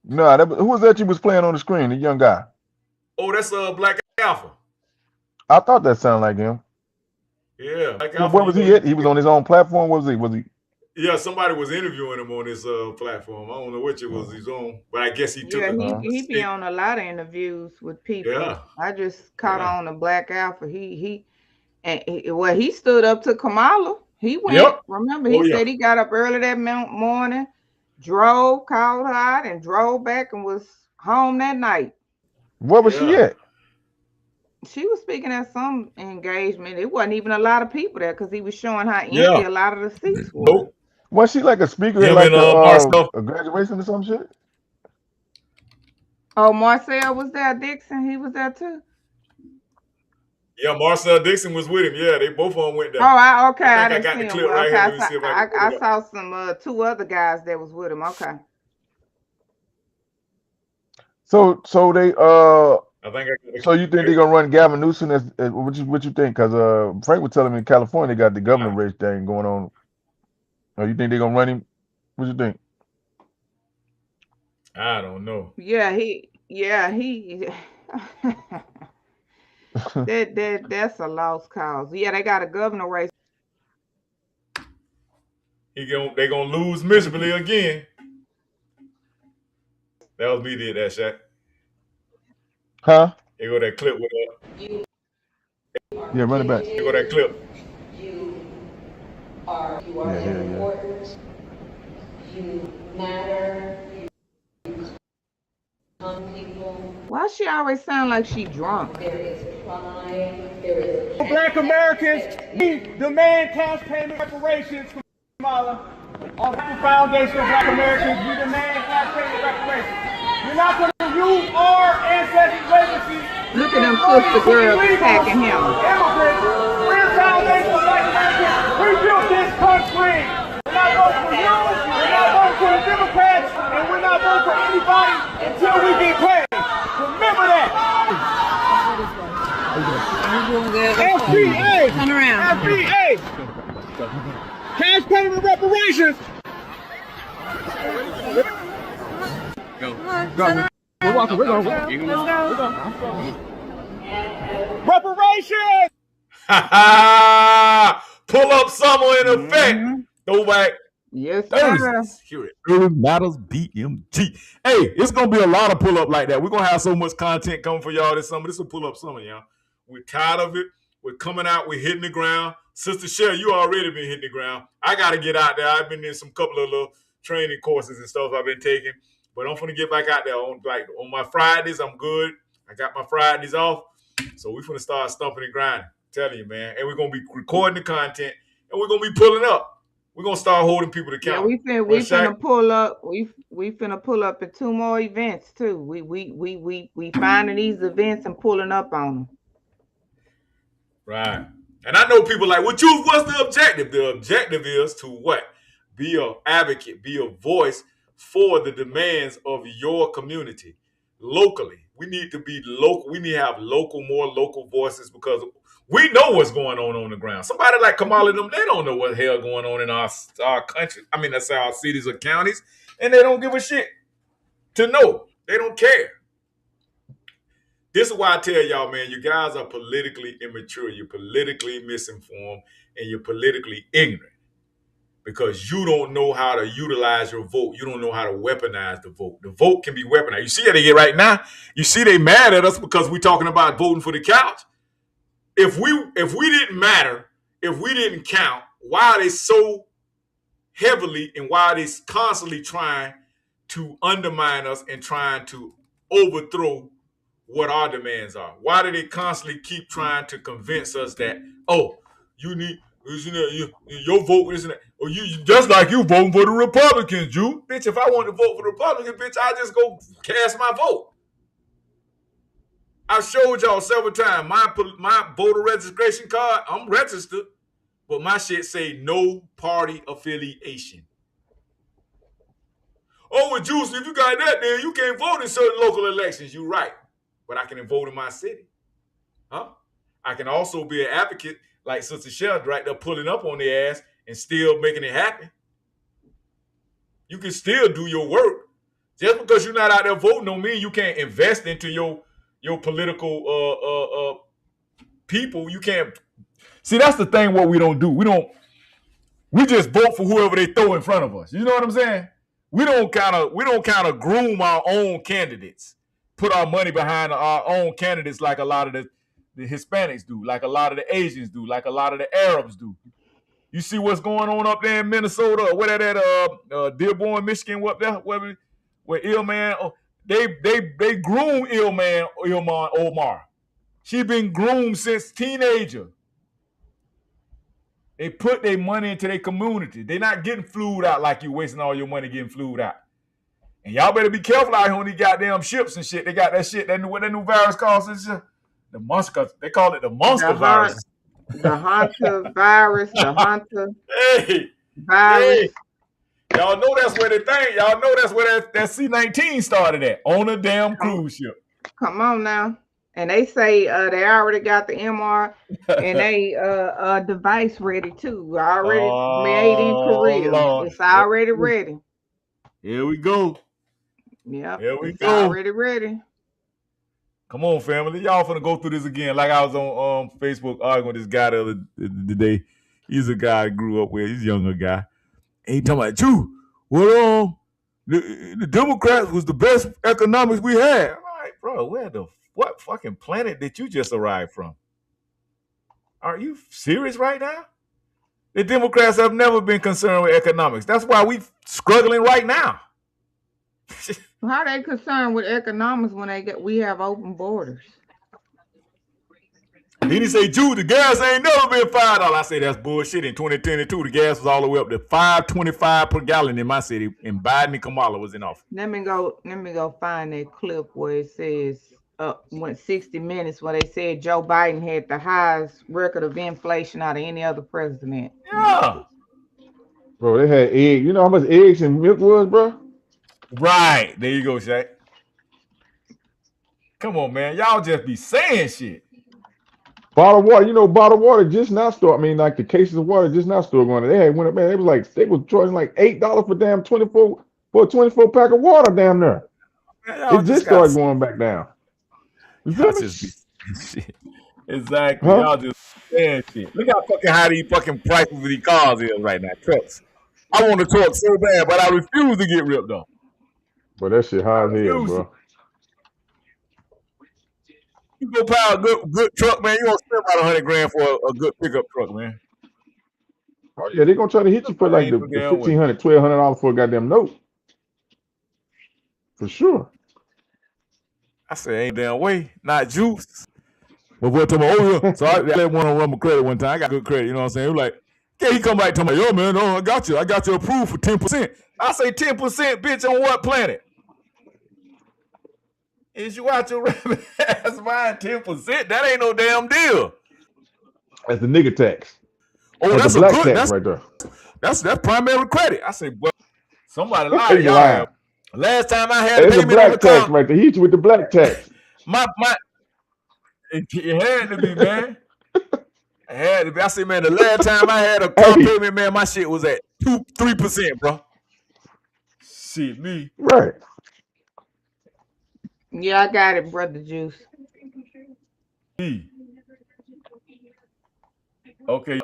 No, who was that you was playing on the screen? The young guy. Oh, that's Black Alpha. I thought that sounded like him. Yeah. Mike So Alpha, where was he at? He was on his own platform. What was he? Was he? Yeah, somebody was interviewing him on this platform. I don't know which it was his own, but I guess he took Yeah, a he be stick. on a lot of interviews with people. Yeah. I just caught Yeah. on the Black Alpha. Well, he stood up to Kamala. He went. Yep. Remember, Oh, he yeah. said he got up early that morning, drove, called her out, and drove back and was home that night. Where was she at? She was speaking at some engagement. It wasn't even a lot of people there because he was showing how empty Yeah. a lot of the seats were. Nope. Was she like a speaker at Him like and Marcel. a graduation or some shit? Oh, Marcel was there. Dixon, he was there too. Yeah, Marcel Dixon was with him. Yeah, they both of them went there. Oh, I think I didn't got see the him. clip Well, right okay, here. Let me see if I can pull it I up. saw some two other guys that was with him. Okay. So they I think I got the so you think they're gonna run Gavin Newsom as what you think? Because Frank was telling me in California they got the governor race thing going on. Or you think they're gonna run him? What you think? I don't know. Yeah, he that's a lost cause. Yeah, they got a governor race. They gonna lose miserably again. That was me did that, Shaq. Huh? Here go that clip with Yeah, run it back. Here go that clip. You are important. You matter. You become people. Why she always sound like she drunk? There is pride. There is Black Americans, we demand cash payment reparations from Kamala. On the foundation of Black Americans, we demand cash payment reparations. You're not going to use our ancestors' legacy. Look at them sister girls attacking him. Immigrants, we're the foundation of Black Americans. We built this country. We're not voting for you. We're not voting for the Democrats. And we're not voting for anybody until we get paid. Remember that. FBA. Turn around. FBA. Cash payment reparations. Go. We're walking. We're going. Let's go. Reparations. Pull up summer in effect. Throwback. Yes, sir. Thursdays here at Urban Matters BMG. Hey, it's gonna be a lot of pull up like that. We're gonna have so much content coming for y'all this summer. This will pull up summer, y'all. We're tired of it. We're coming out. We're hitting the ground. Sister Sherry, you already been hitting the ground. I gotta get out there. I've been in some couple of little training courses and stuff I've been taking, but I'm gonna get back out there on my Fridays. I'm good. I got my Fridays off, so we're gonna start stumping and grinding. I'm telling you, man. And we're gonna be recording the content, and we're gonna be pulling up. We're gonna start holding people to account. Yeah, we finna pull up. We finna pull up at 2 more events too. We finding these events and pulling up on them. Right. And I know people like, what's the objective? The objective is to what? Be an advocate, be a voice for the demands of your community locally. We need to be local. We need to have more local voices because we know what's going on the ground. Somebody like Kamala and them, they don't know what the hell going on in our country. I mean, that's our cities or counties, and they don't give a shit to know. They don't care. This is why I tell y'all, man, you guys are politically immature. You're politically misinformed, and you're politically ignorant because you don't know how to utilize your vote. You don't know how to weaponize the vote. The vote can be weaponized. You see how they get right now? You see they mad at us because we're talking about voting for the couch. If we didn't matter, if we didn't count, why are they so heavily and why are they constantly trying to undermine us and trying to overthrow what our demands are? Why do they constantly keep trying to convince us that, oh, you need, your vote isn't, or you just like you voting for the Republicans, you bitch. If I want to vote for the Republicans, bitch, I just go cast my vote. I showed y'all several times my voter registration card. I'm registered, but my shit say no party affiliation. Oh, well, Juice, if you got that, then you can't vote in certain local elections. You're right. But I can vote in my city. Huh? I can also be an advocate like Sister Sheldon right there pulling up on their ass and still making it happen. You can still do your work. Just because you're not out there voting don't mean you can't invest into your political people. You can't See, that's the thing. What we don't do, we just vote for whoever they throw in front of us. You know what I'm saying? We don't kind of groom our own candidates, put our money behind our own candidates like a lot of the Hispanics do, like a lot of the Asians do, like a lot of the Arabs do. You see what's going on up there in Minnesota, or where that Dearborn, Michigan, where Ilman, they groom Ilman Omar. She been groomed since teenager. They put their money into their community. They're not getting flued out like you wasting all your money getting flued out. And y'all better be careful out here on these goddamn ships and shit. They got that shit. What that new virus calls this shit? The monster. They call it the monster virus. The Hunter virus. The Hunter hey, virus. Hey. Y'all know that's where the thing. Y'all know that's where that C-19 started at, on a damn cruise ship. Come on now. And they say they already got the MR and they device ready too. Already made in Korea. Lord. It's already ready. Here we go. Yep. Here we go. Already ready. Come on, family. Y'all finna go through this again. Like I was on Facebook arguing with this guy the other day. He's a guy I grew up with. He's a younger guy. And he talking about, Jew, well, the Democrats was the best economics we had. I'm like, bro, what fucking planet did you just arrive from? Are you serious right now? The Democrats have never been concerned with economics. That's why we struggling right now. How they concerned with economics when we have open borders? Then he say, Jude, the gas ain't never been $5. I say that's bullshit. In 2022, the gas was all the way up to $5.25 per gallon in my city, and Biden and Kamala was in office. Let me go find that clip where it says went 60 Minutes where they said Joe Biden had the highest record of inflation out of any other president. Yeah. Bro, they had eggs. You know how much eggs and milk was, bro? Right. There you go, Shaq. Come on, man. Y'all just be saying shit. Bottled water just now start. I mean, like the cases of water just now start going. They had went up, man. They was charging like $8 for damn 24 pack of water down there. Man, it just started going back down. You feel me? Shit. Exactly. Huh? Y'all just saying shit. Look how fucking high these fucking prices of these cars is right now. Trucks. I want to talk so bad, but I refuse to get ripped off. But that shit high as hell, bro. You go buy a good truck, man. You gonna spend about $100,000 for a good pickup truck, man. Oh yeah, they're gonna try to hit you for like the $1,500, $1,200 for a goddamn note. For sure. I said, ain't damn way, not juice. But what told me, oh yeah. So I let one on Rumble Credit one time. I got good credit, you know what I'm saying? He was like, yeah, he come back to me, yo man, I got you approved for 10%. I say 10%, bitch, on what planet? Is you out your rabbit ass buying 10%? That ain't no damn deal. That's the nigga tax. Oh, that's a black good tax right there. That's primary credit. I say, well, somebody lied. Y'all. Last time I had a black tax right there. He hit you with the black tax. It had to be, man. It had to be. I say, man, the last time I had a car payment, man, my shit was at 3%, bro. Shit, me. Right. Yeah, I got it, Brother Juice. Okay.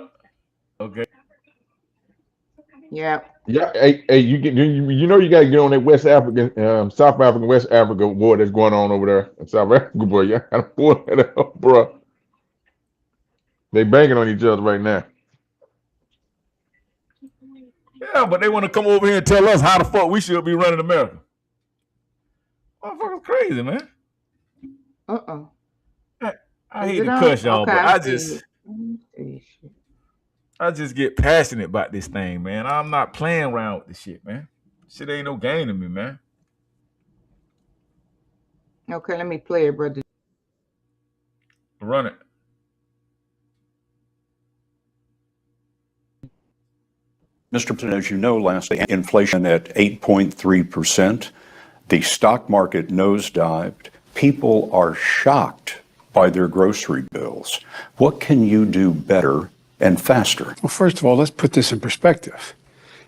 Yeah. Yeah. Hey, you gotta get on that West African, South African, West Africa war that's going on over there in South Africa, boy. Yeah, gotta pull that up, bro. They banging on each other right now. Yeah, but they want to come over here and tell us how the fuck we should be running America. Motherfucker's crazy, man. I hate to cuss y'all, but I just get passionate about this thing, man. I'm not playing around with this shit, man. Shit ain't no game to me, man. Okay, let me play it, brother. Run it. Mr. President, as you know, lastly, inflation at 8.3%. The stock market nosedived. People are shocked by their grocery bills. What can you do better and faster? Well, first of all, let's put this in perspective.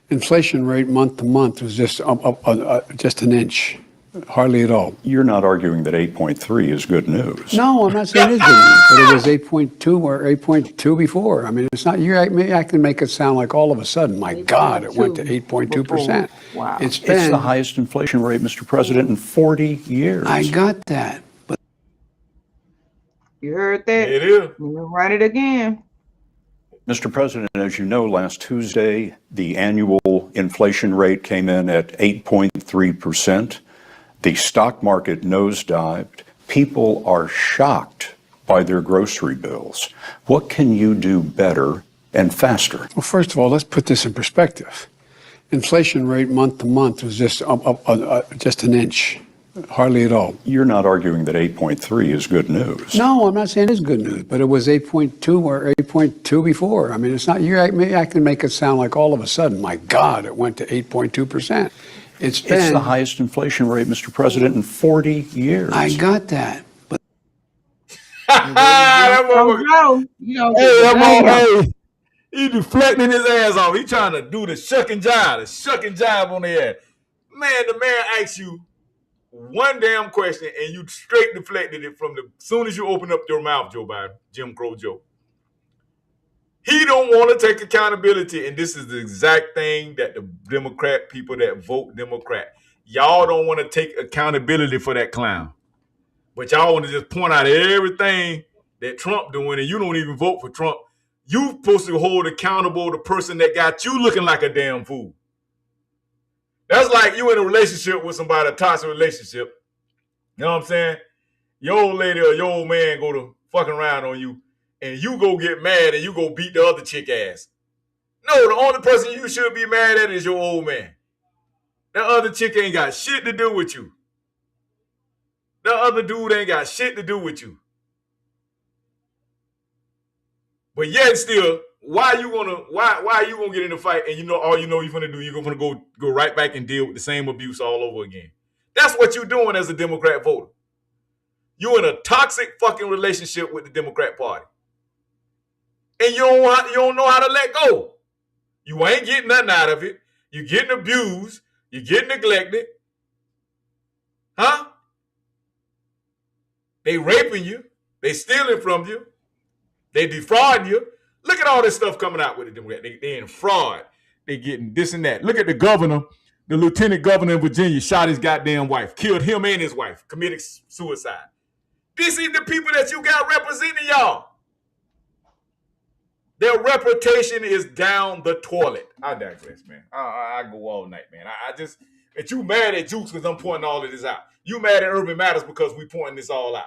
Inflation rate month to month was just an inch. Hardly at all. You're not arguing that 8.3 is good news. No, I'm not saying it's good news, but it was 8.2 or 8.2 before. I mean, it's not, I can make it sound like all of a sudden, my God, it went to 8.2%. Wow. It's It's been, the highest inflation rate, Mr. President, in 40 years. I got that. But You heard that? It is. Let me run it again. Mr. President, as you know, last Tuesday, the annual inflation rate came in at 8.3%. The stock market nosedived. People are shocked by their grocery bills. What can you do better and faster? Well, first of all, let's put this in perspective. Inflation rate month to month was just an inch, hardly at all. You're not arguing that 8.3 is good news. No, I'm not saying it's good news, but it was 8.2 or 8.2 before. I mean, it's not, I can make it sound like all of a sudden, my God, it went to 8.2%. It's the highest inflation rate, Mr. President, in 40 years. I got that. But That motherfucker- Hey, he deflecting his ass off. He trying to do the shuck and jive on the ass. Man, the man asks you one damn question and you straight deflected it from the soon as you open up your mouth, Joe Biden, Jim Crow Joe. He don't want to take accountability, and this is the exact thing that the Democrat people that vote Democrat, y'all don't want to take accountability for that clown. But y'all want to just point out everything that Trump doing, and you don't even vote for Trump. You supposed to hold accountable the person that got you looking like a damn fool. That's like you in a relationship with somebody, a toxic relationship. You know what I'm saying? Your old lady or your old man go to fucking around on you, and you go get mad and you go beat the other chick ass. No, the only person you should be mad at is your old man. That other chick ain't got shit to do with you. That other dude ain't got shit to do with you. But yet still, why you gonna get in a fight and you know all you know you're gonna do, you're gonna go right back and deal with the same abuse all over again. That's what you're doing as a Democrat voter. You're in a toxic fucking relationship with the Democrat Party. And you don't know how to let go. You ain't getting nothing out of it. You're getting abused. You're getting neglected. Huh? They raping you. They stealing from you. They defrauding you. Look at all this stuff coming out with the Democrats. They in fraud. They getting this and that. Look at the governor, the lieutenant governor in Virginia shot his goddamn wife, killed him and his wife, committed suicide. This is the people that you got representing y'all. Their reputation is down the toilet. I digress, man. I go all night, man. I just, if you mad at Jukes because I'm pointing all of this out. You mad at Urban Matters because we pointing this all out.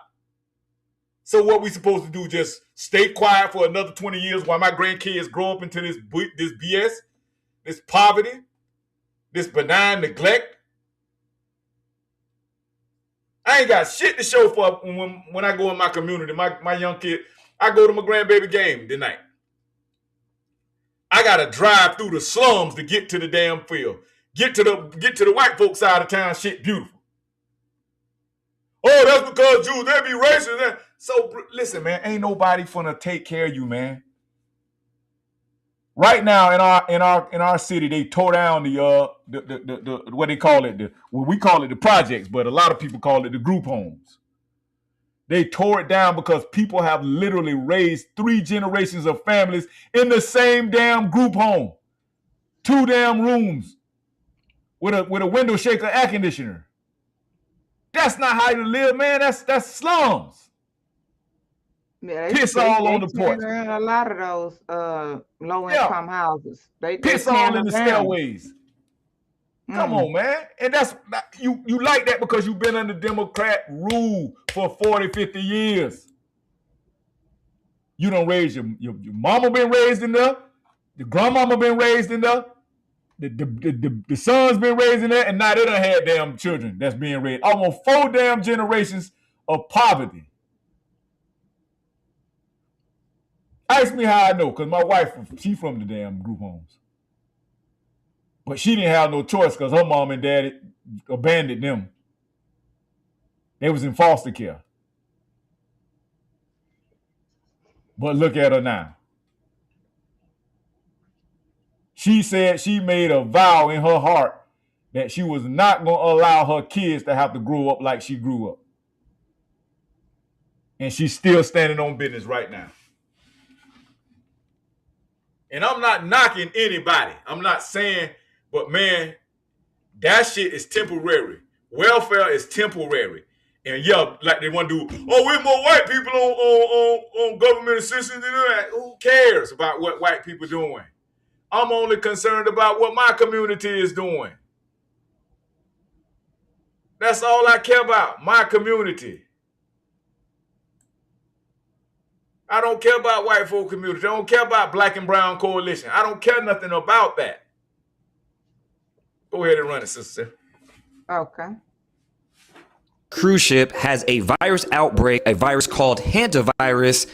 So what we supposed to do, just stay quiet for another 20 years while my grandkids grow up into this BS, this poverty, this benign neglect? I ain't got shit to show for when I go in my community. My young kid, I go to my grandbaby game tonight. I gotta drive through the slums to get to the damn field. Get to the white folks side of town. Shit beautiful. Oh, that's because Jews, they be racist. So listen, man, ain't nobody finna take care of you, man. Right now in our city, they tore down the what they call it, we call it the projects, but a lot of people call it the group homes. They tore it down because people have literally raised 3 generations of families in the same damn group home. 2 damn rooms with a window shaker air conditioner. That's not how you live, man. That's slums. Yeah, Piss all on the porch. A lot of those low-income houses. They piss all in the stairways. Come on, man. And that's you like that because you've been under Democrat rule for 40, 50 years. You don't raise your mama been raised in there, the grandmama been raised in there, the son's been raised in there, and now they done had damn children that's being raised. Almost 4 damn generations of poverty. Ask me how I know, because my wife, she from the damn group homes. But she didn't have no choice because her mom and daddy abandoned them. They was in foster care. But look at her now. She said she made a vow in her heart that she was not going to allow her kids to have to grow up like she grew up. And she's still standing on business right now. And I'm not knocking anybody. I'm not saying, but man, that shit is temporary. Welfare is temporary. And yeah, like they want to do, oh, we're more white people on government assistance than that. Who cares about what white people doing? I'm only concerned about what my community is doing. That's all I care about, my community. I don't care about white folk community. I don't care about black and brown coalition. I don't care nothing about that. Go ahead and run it, sister. Okay. Cruise ship has a virus outbreak, a virus called hantavirus.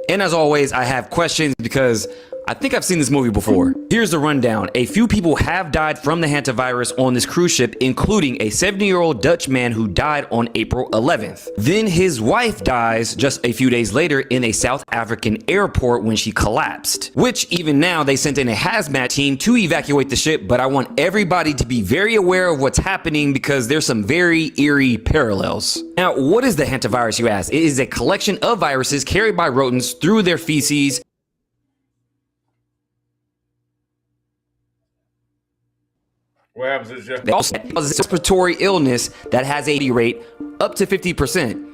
And as always, I have questions because I think I've seen this movie before. Here's the rundown. A few people have died from the hantavirus on this cruise ship, including a 70-year-old Dutch man who died on April 11th. Then his wife dies just a few days later in a South African airport when she collapsed, which even now they sent in a hazmat team to evacuate the ship, but I want everybody to be very aware of what's happening because there's some very eerie parallels. Now, what is the hantavirus, you ask? It is a collection of viruses carried by rodents through their feces. What happens is They also cause respiratory illness that has a rate up to 50%.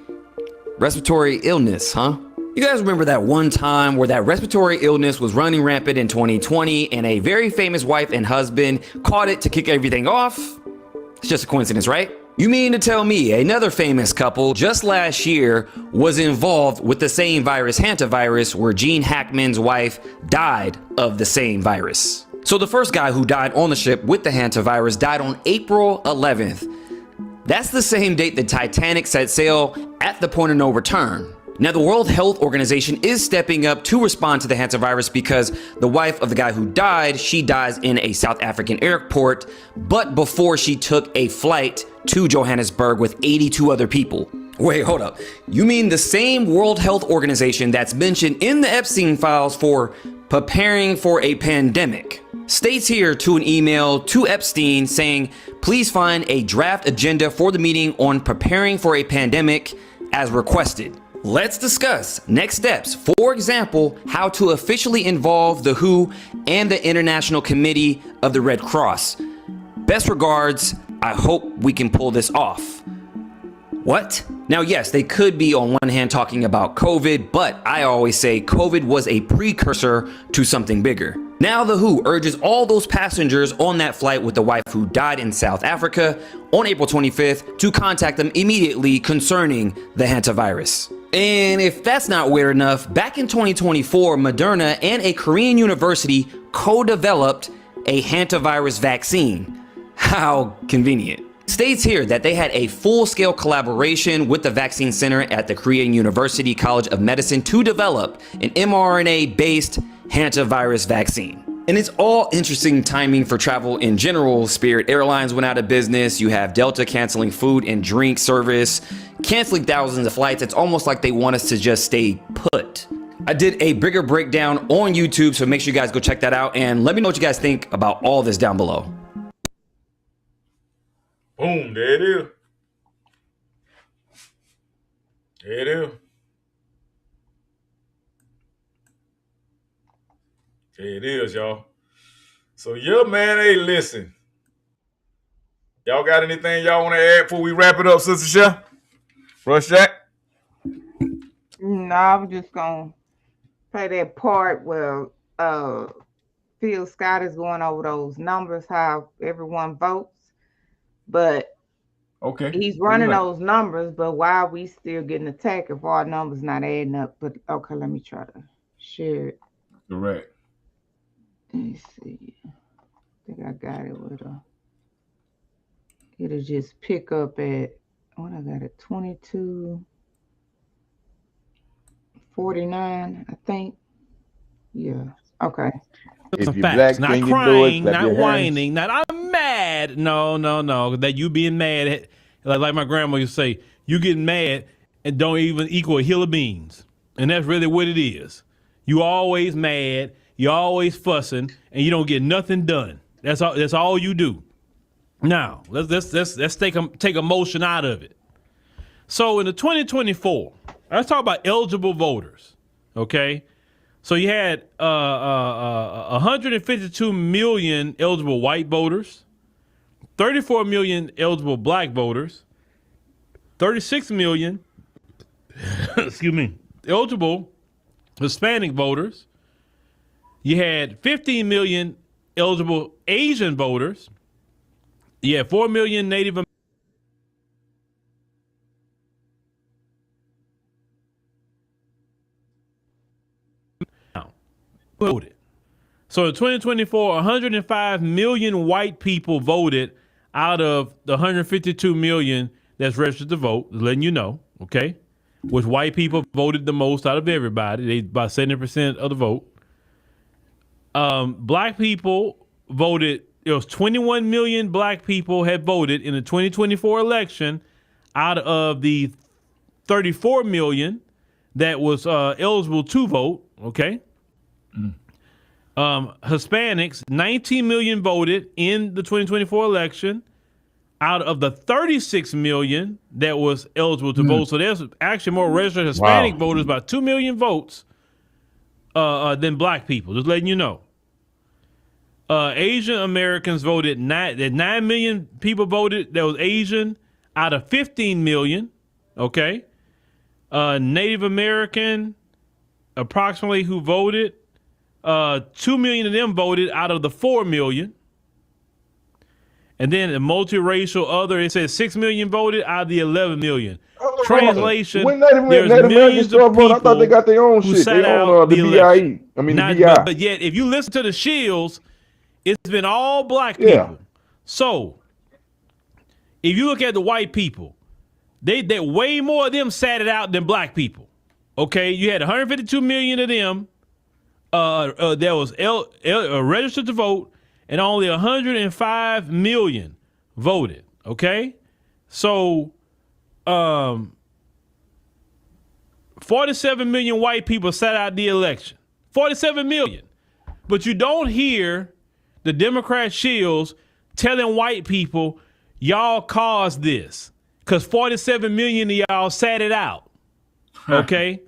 Respiratory illness, huh? You guys remember that one time where that respiratory illness was running rampant in 2020 and a very famous wife and husband caught it to kick everything off? It's just a coincidence, right? You mean to tell me another famous couple just last year was involved with the same virus, hantavirus, where Gene Hackman's wife died of the same virus? So the first guy who died on the ship with the hantavirus died on April 11th. That's the same date the Titanic set sail at the point of no return. Now, the World Health Organization is stepping up to respond to the hantavirus because the wife of the guy who died, she dies in a South African airport, but before she took a flight to Johannesburg with 82 other people. Wait, hold up. You mean the same World Health Organization that's mentioned in the Epstein files for preparing for a pandemic states here to an email to Epstein saying, please find a draft agenda for the meeting on preparing for a pandemic as requested. Let's discuss next steps. For example, how to officially involve the WHO and the International Committee of the Red Cross. Best regards, I hope we can pull this off. What? Now, yes, they could be on one hand talking about COVID, but I always say COVID was a precursor to something bigger. Now the WHO urges all those passengers on that flight with the wife who died in South Africa on April 25th to contact them immediately concerning the hantavirus. And if that's not weird enough, back in 2024, Moderna and a Korean university co-developed a hantavirus vaccine. How convenient. States here that they had a full-scale collaboration with the Vaccine Center at the Korean University College of Medicine to develop an mRNA-based hantavirus vaccine. And it's all interesting timing for travel in general. Spirit Airlines went out of business. You have Delta canceling food and drink service, canceling thousands of flights. It's almost like they want us to just stay put. I did a bigger breakdown on YouTube, so make sure you guys go check that out and let me know what you guys think about all this down below. Boom, there it is. There it is. There it is, y'all. So, yeah, man, hey, listen. Y'all got anything y'all want to add before we wrap it up, Sister Chef? Rush Jack? No, I'm just going to play that part where Phil Scott is going over those numbers, how everyone votes. But okay, he's running those numbers, but why are we still getting attacked if our numbers not adding up? But okay, let me try to share it. Correct. Let me see. I think I got it with it'll just pick up at what I got it 22:49, I think. Yeah. Okay. Some facts, not crying, not whining, not I'm mad. No, that you being mad, like my grandma used to say, you getting mad and don't even equal a hill of beans, and that's really what it is. You always mad, you always fussing, and you don't get nothing done. That's all you do. Now, let's take emotion out of it. So in the 2024, let's talk about eligible voters. Okay, so you had 152 million eligible white voters, 34 million eligible black voters, 36 million, excuse me, eligible Hispanic voters. You had 15 million eligible Asian voters. You had 4 million Native voted. So in 2024, 105 million white people voted out of the 152 million that's registered to vote, letting you know, okay? Which white people voted the most out of everybody. They about 70% of the vote. Black people voted, it was 21 million black people had voted in the 2024 election out of the 34 million that was eligible to vote, okay? Hispanics, 19 million voted in the 2024 election out of the 36 million that was eligible to vote. So there's actually more registered Hispanic voters, about 2 million votes than black people, just letting you know. Asian Americans voted, 9 million people voted that was Asian out of 15 million, okay? Native American, approximately who voted, 2 million of them voted out of the 4 million. And then the multiracial other, it says 6 million voted out of the 11 million. Translation, there's millions of people I thought they got their own who shit. sat They out own the the election. BIE. I mean, Not, the BI. but yet, if you listen to the Shields, it's been all black people. So, if you look at the white people, they way more of them sat it out than black people. Okay, you had 152 million of them that was registered to vote, and only 105 million voted. Okay, so 47 million white people sat out the election. 47 million, but you don't hear the Democrat shields telling white people, y'all caused this, because 47 million of y'all sat it out. Okay,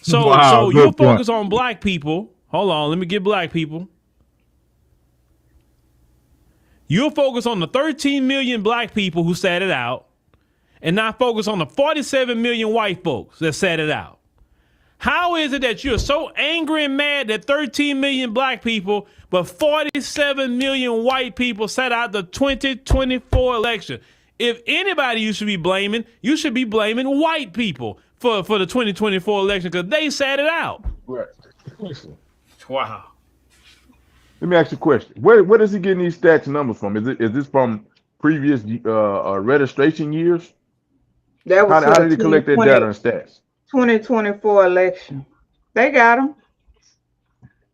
so you focus on black people. Hold on, let me get black people. You'll focus on the 13 million black people who sat it out, and not focus on the 47 million white folks that sat it out. How is it that you're so angry and mad at 13 million black people, but 47 million white people sat out the 2024 election? If anybody you should be blaming white people for the 2024 election, because they sat it out. Right. Wow. Let me ask you a question. Where is he getting these stats and numbers from? Is this from previous registration years? That was How did he collect that data and stats? 2024 election. They got them.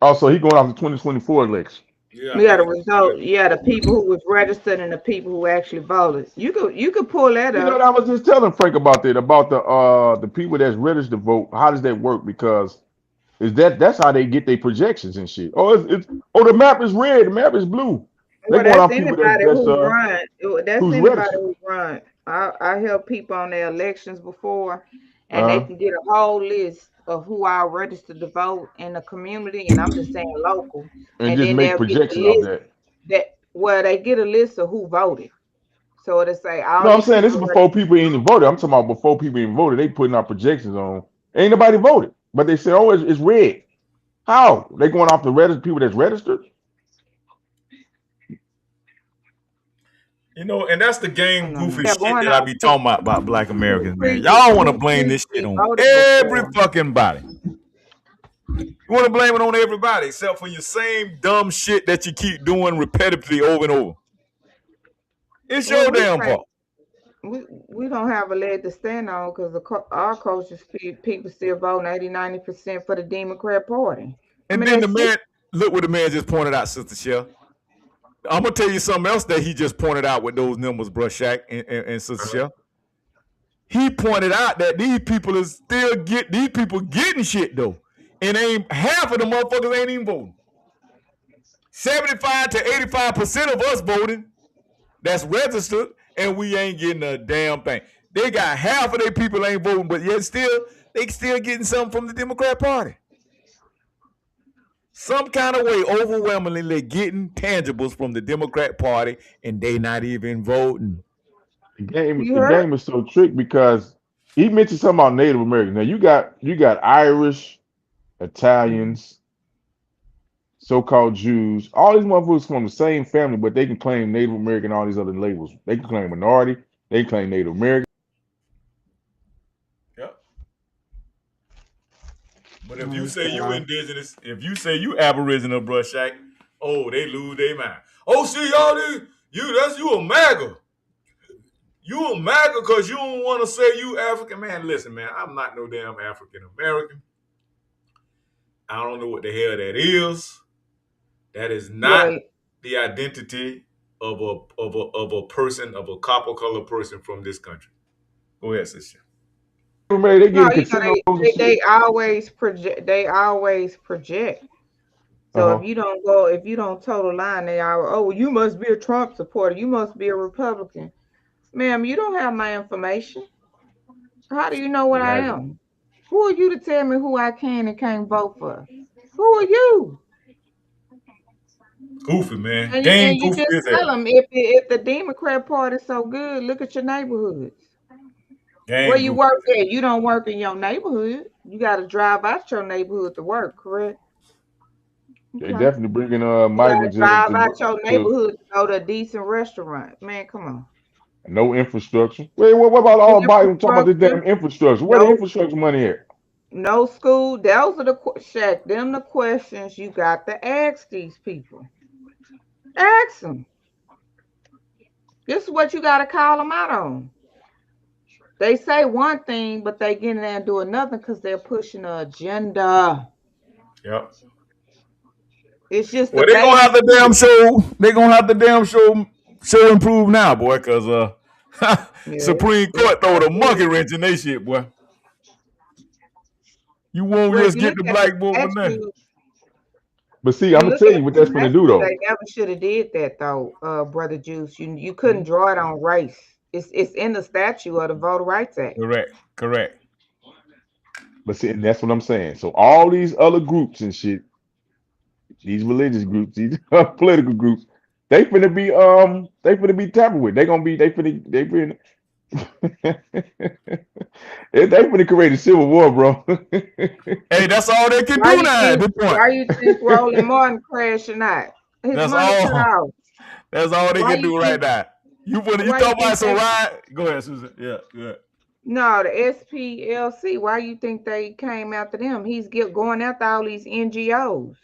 Also, he going off the 2024 election. Yeah, the result. Yeah, the people who was registered and the people who actually voted. You could pull that up. You know, I was just telling Frank about that, about the people that's registered to vote. How does that work? Because that's how they get their projections and shit. The map is red, the map is blue. Well, that's anybody who run. That's anybody who run. I help people on their elections before, and they can get a whole list of who are registered to vote in the community, and I'm just saying local. And just then make projections of that. They get a list of who voted. So it'll say all. No, I'm saying this is before people even voted. I'm talking about before people even voted. They putting out projections on. Ain't nobody voted, but they say, oh, it's red. How? They going off the people that's registered? You know, and that's the game goofy shit that I be talking about black Americans, man. Y'all want to blame this shit on every fucking body. You want to blame it on everybody except for your same dumb shit that you keep doing repetitively over and over. It's your damn fault. We don't have a leg to stand on because our culture people still voting 80-90% for the Democrat Party. And then the man, look what the man just pointed out, Sister Shell. I'm gonna tell you something else that he just pointed out with those numbers, Brush Shack and Sister Shell. He pointed out that these people is still getting shit though, and ain't half of the motherfuckers ain't even voting. 75 to 85% of us voting. that's registered, and we ain't getting a damn thing. They got half of their people ain't voting, but yet they still getting something from the Democrat Party. Some kind of way, overwhelmingly getting tangibles from the Democrat Party, and they not even voting. The game is so tricked because he mentioned something about Native Americans. Now you got Irish, Italians, so-called Jews, all these motherfuckers from the same family, but they can claim Native American, all these other labels. They can claim minority, they can claim Native American. Yep. But if you say you indigenous, if you say you Aboriginal, bruh, Shaq, oh, they lose their mind. Oh, see, y'all, you a MAGA. You a MAGA because you don't want to say you African. Man, listen, man, I'm not no damn African American. I don't know what the hell that is. That is not the identity of a person, of a copper colored person from this country. Go ahead, sister. They No, getting they always project. They always project. So if you don't toe the line, they are, oh, well, you must be a Trump supporter. You must be a Republican. Ma'am, you don't have my information. How do you know what I am? Who are you to tell me who I can and can't vote for? Who are you? Goofy, man. And you just tell them if the Democrat Party is so good, look at your neighborhoods. Where you work at, you don't work in your neighborhood. You got to drive out your neighborhood to work, correct? They definitely bringing migrants in. Drive out your neighborhood to go to a decent restaurant. Man, come on. No infrastructure. Wait, what about all Biden talking about this damn infrastructure? Where the infrastructure money at? No school. Those are the questions you got to ask these people. Ask them. This is what you got to call them out on. They say one thing, but they get in there and do another because they're pushing an agenda. Yep. It's just well, they're gonna have the damn show. They're gonna have the damn show improve now, boy, because Supreme Court throw the monkey wrench in their shit, boy. You won't just get the black vote for nothing. But see, I'm gonna tell you what that's gonna do though. They never should have did that though, Brother Juice. You couldn't draw it on race. It's in the statute of the Voter Rights Act. Correct. But see, and that's what I'm saying. So all these other groups and shit, these religious groups, these political groups, they finna be tampered with. They finna create a civil war, bro. Hey, that's all they can do now at this point. Why you think Roland Martin crashing out? That's all. That's all they can do right now. You talk about some riot? Go ahead, Susan. Yeah. No, the SPLC. Why you think they came after them? He's going after all these NGOs.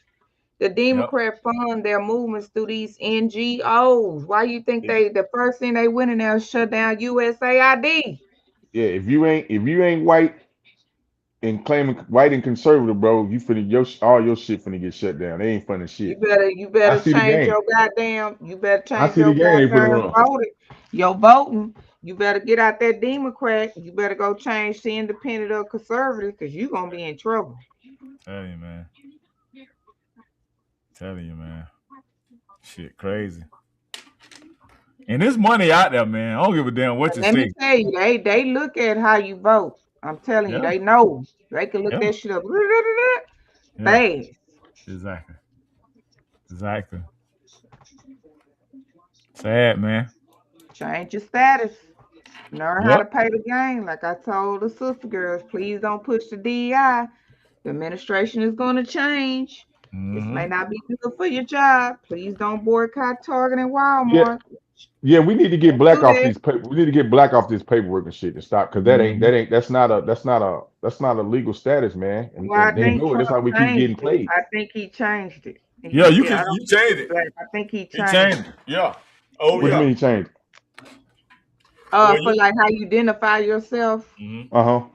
The Democrat fund their movements through these NGOs. Why you think the first thing they went in there and shut down USAID? Yeah, if you ain't white and claiming white and conservative, bro, you all your shit finna get shut down. They ain't funny shit. You better change your goddamn. You better change your goddamn your voting. You better get out that Democrat. You better go change to independent or conservative because you're gonna be in trouble. Tell you, man. Shit, crazy. And there's money out there, man. I don't give a damn what you say. Let me tell you, they look at how you vote. I'm telling you, they know. They can look that shit up. Fast. Exactly. Sad, man. Change your status. Learn how to pay the game. Like I told the sister girls, please don't push the DEI. The administration is going to change. This may not be good for your job. Please don't boycott Target and Walmart. Yeah, we need to get black off these. We need to get black off this paperwork and shit and stop because that's not a legal status, man. And, they know it. That's how we keep getting played. I think he changed it. You changed it. I think he changed it. Yeah. What do you mean he changed? For like how you identify yourself. Mm-hmm.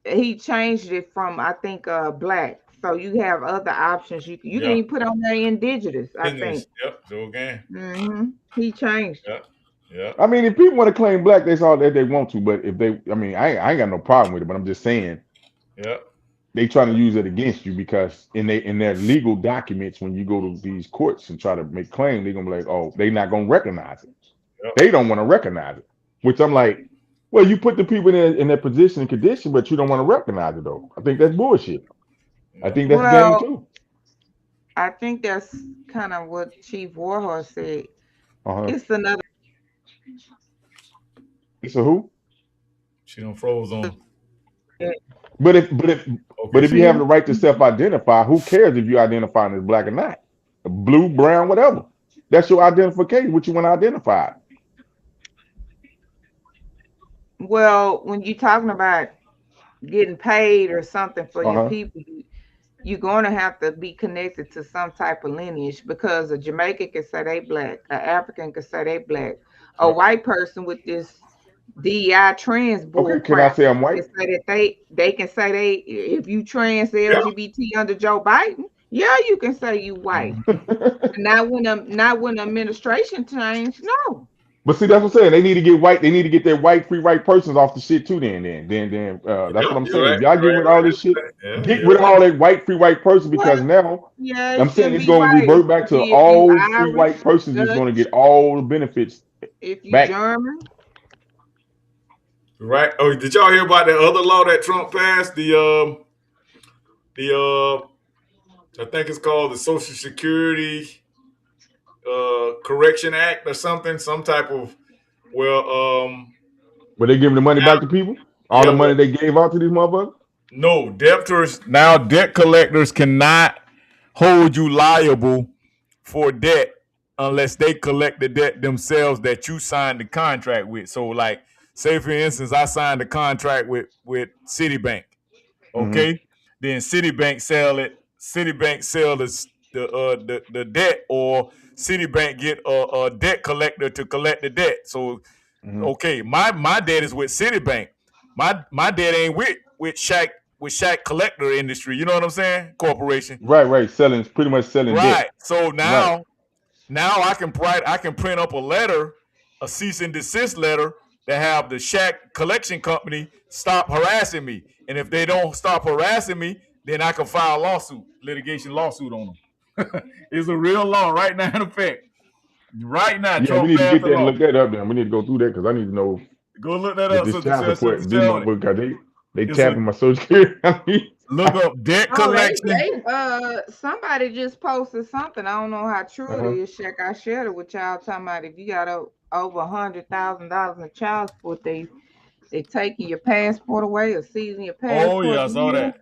He changed it from I think black. So you have other options. You can even put on there indigenous, I think. Yep, so again. He changed it. Yeah. I mean, if people want to claim black, that's all that they want to. But if they, I mean, I ain't got no problem with it. But I'm just saying, they trying to use it against you because in their legal documents, when you go to these courts and try to make claim, they're gonna be like, oh, they not gonna recognize it. They don't want to recognize it, which I'm like, well, you put the people in their position and condition, but you don't want to recognize it though. I think that's bullshit. I think that's game Well, too. I think that's kind of what Chief Warhorse said. Uh-huh. It's another. It's a who? She done froze on. But if you have the right to self-identify, who cares if you identify as black or not? Blue, brown, whatever. That's your identification, what you want to identify. Well, when you're talking about getting paid or something for your people, you're going to have to be connected to some type of lineage, because a Jamaican can say they black, an African can say they black, a white person with this DEI trans bull Okay, can I say I'm white? Can say that they can say they, if you trans LGBT under Joe Biden, yeah, you can say you white. not when the administration changed, no. But see, that's what I'm saying. They need to get white. They need to get their white free white persons off the shit too. Then that's what I'm saying. If y'all get rid of all this shit, get rid of all that white free white person, because now I'm saying it's going to revert back to all free white persons is going to get all the benefits. If you back. German, right? Oh, did y'all hear about that other law that Trump passed? I think it's called the Social Security Correction Act or something, some type of Were they giving the money back to people? All the money they gave out to these motherfuckers? No, debtors now, debt collectors cannot hold you liable for debt unless they collect the debt themselves that you signed the contract with. So, like, say for instance, I signed a contract with Citibank. Okay, then Citibank sell the debt, or Citibank get a debt collector to collect the debt. So, okay, my debt is with Citibank. My debt ain't with Shaq collector industry. You know what I'm saying? Corporation. Right. Selling, pretty much selling debt. Right. So now I can print up a letter, a cease and desist letter, that have the Shaq collection company stop harassing me. And if they don't stop harassing me, then I can file a litigation lawsuit on them. It's a real law right now in effect. Right now, Yeah, Trump we need to passed get the that and law. look that up. Then we need to go through that, because I need to know. Go look that Get up. this child support. These motherfuckers, because they It's tapping my Social Security. Look up debt collection. Somebody just posted something. I don't know how true it is. Shaq, I shared it with y'all, talking about if you got over $100,000 in child support, they taking your passport away or seizing your passport. Oh yeah, I saw that.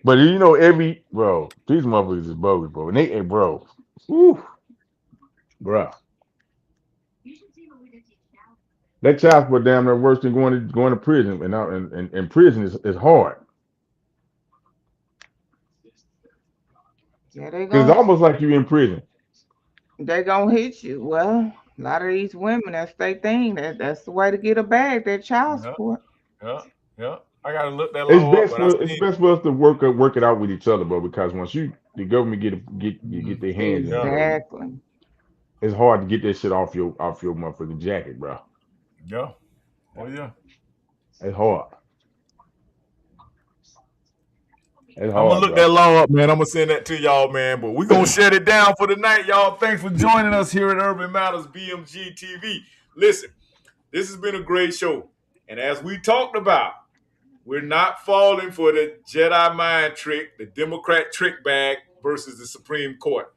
But these motherfuckers is bogus, bro. And they, bro, bro. That child support damn near worse than going to prison, and prison is hard. Yeah, they It's almost like you in prison. They gonna hit you. Well, a lot of these women, that's their thing. That's the way to get a bag. That child support. Yeah. I gotta look that law up. It's best for us to work it out with each other, bro. Because once the government get their hands in, exactly, it's hard to get that shit off your motherfucking jacket, bro. Yeah. Oh yeah. It's hard. I'm gonna look that law up, man. I'm gonna send that to y'all, man. But we're gonna shut it down for the night, y'all. Thanks for joining us here at Urban Matters BMG TV. Listen, this has been a great show. And as we talked about, we're not falling for the Jedi mind trick, the Democrat trick bag versus the Supreme Court.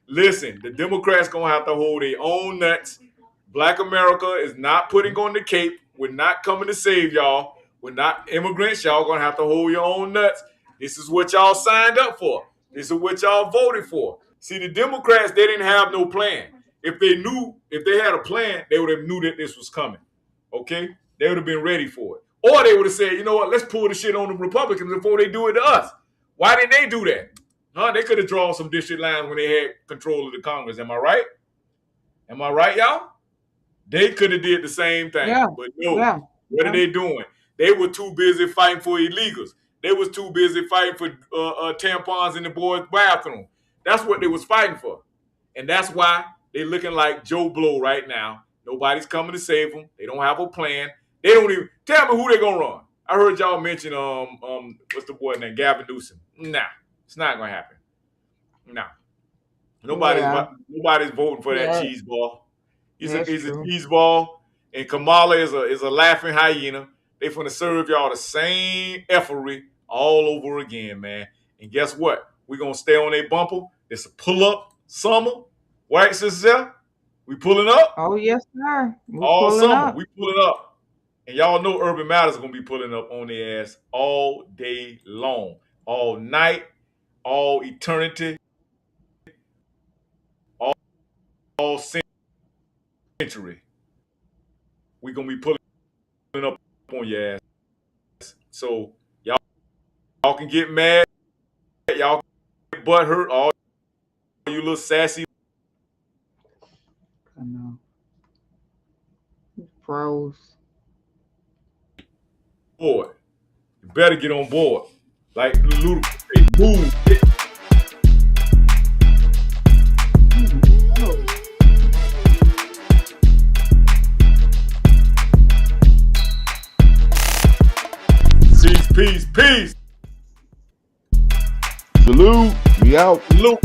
Listen, the Democrats gonna have to hold their own nuts. Black America is not putting on the cape. We're not coming to save y'all. We're not immigrants. Y'all gonna have to hold your own nuts. This is what y'all signed up for. This is what y'all voted for. See, the Democrats, they didn't have no plan. If they had a plan, they would have knew that this was coming. Okay? They would have been ready for it. Or they would have said, you know what, let's pull the shit on the Republicans before they do it to us. Why didn't they do that? They could have drawn some district lines when they had control of the Congress. Am I right? Am I right, y'all? They could have did the same thing. Yeah. But no. Yeah. What are they doing? They were too busy fighting for illegals. They was too busy fighting for tampons in the boys' bathroom. That's what they was fighting for. And that's why they looking like Joe Blow right now. Nobody's coming to save them. They don't have a plan. They don't even tell me who they gonna run. I heard y'all mention what's the boy name? Gavin Newsom. Nah, it's not gonna happen. Nah. Yeah, Nobody's voting for that yeah, cheese ball. that's He's a true. cheese ball, and Kamala is a laughing hyena. They finna serve y'all the same effery all over again, man. And guess what? We gonna stay on a bumper. It's a pull up summer, right, sister? We pulling up Oh yes, sir. We all pulling summer. up. We pulling up, and y'all know Urban Matters gonna be pulling up on their ass all day long, all night, all eternity, all century. We gonna be pulling up on your ass. So y'all can get mad, y'all can get butt hurt, all you little sassy I know. Froze. boy. You better get on board. Like Ludacris, move. Peace. Salute. We out. Salute.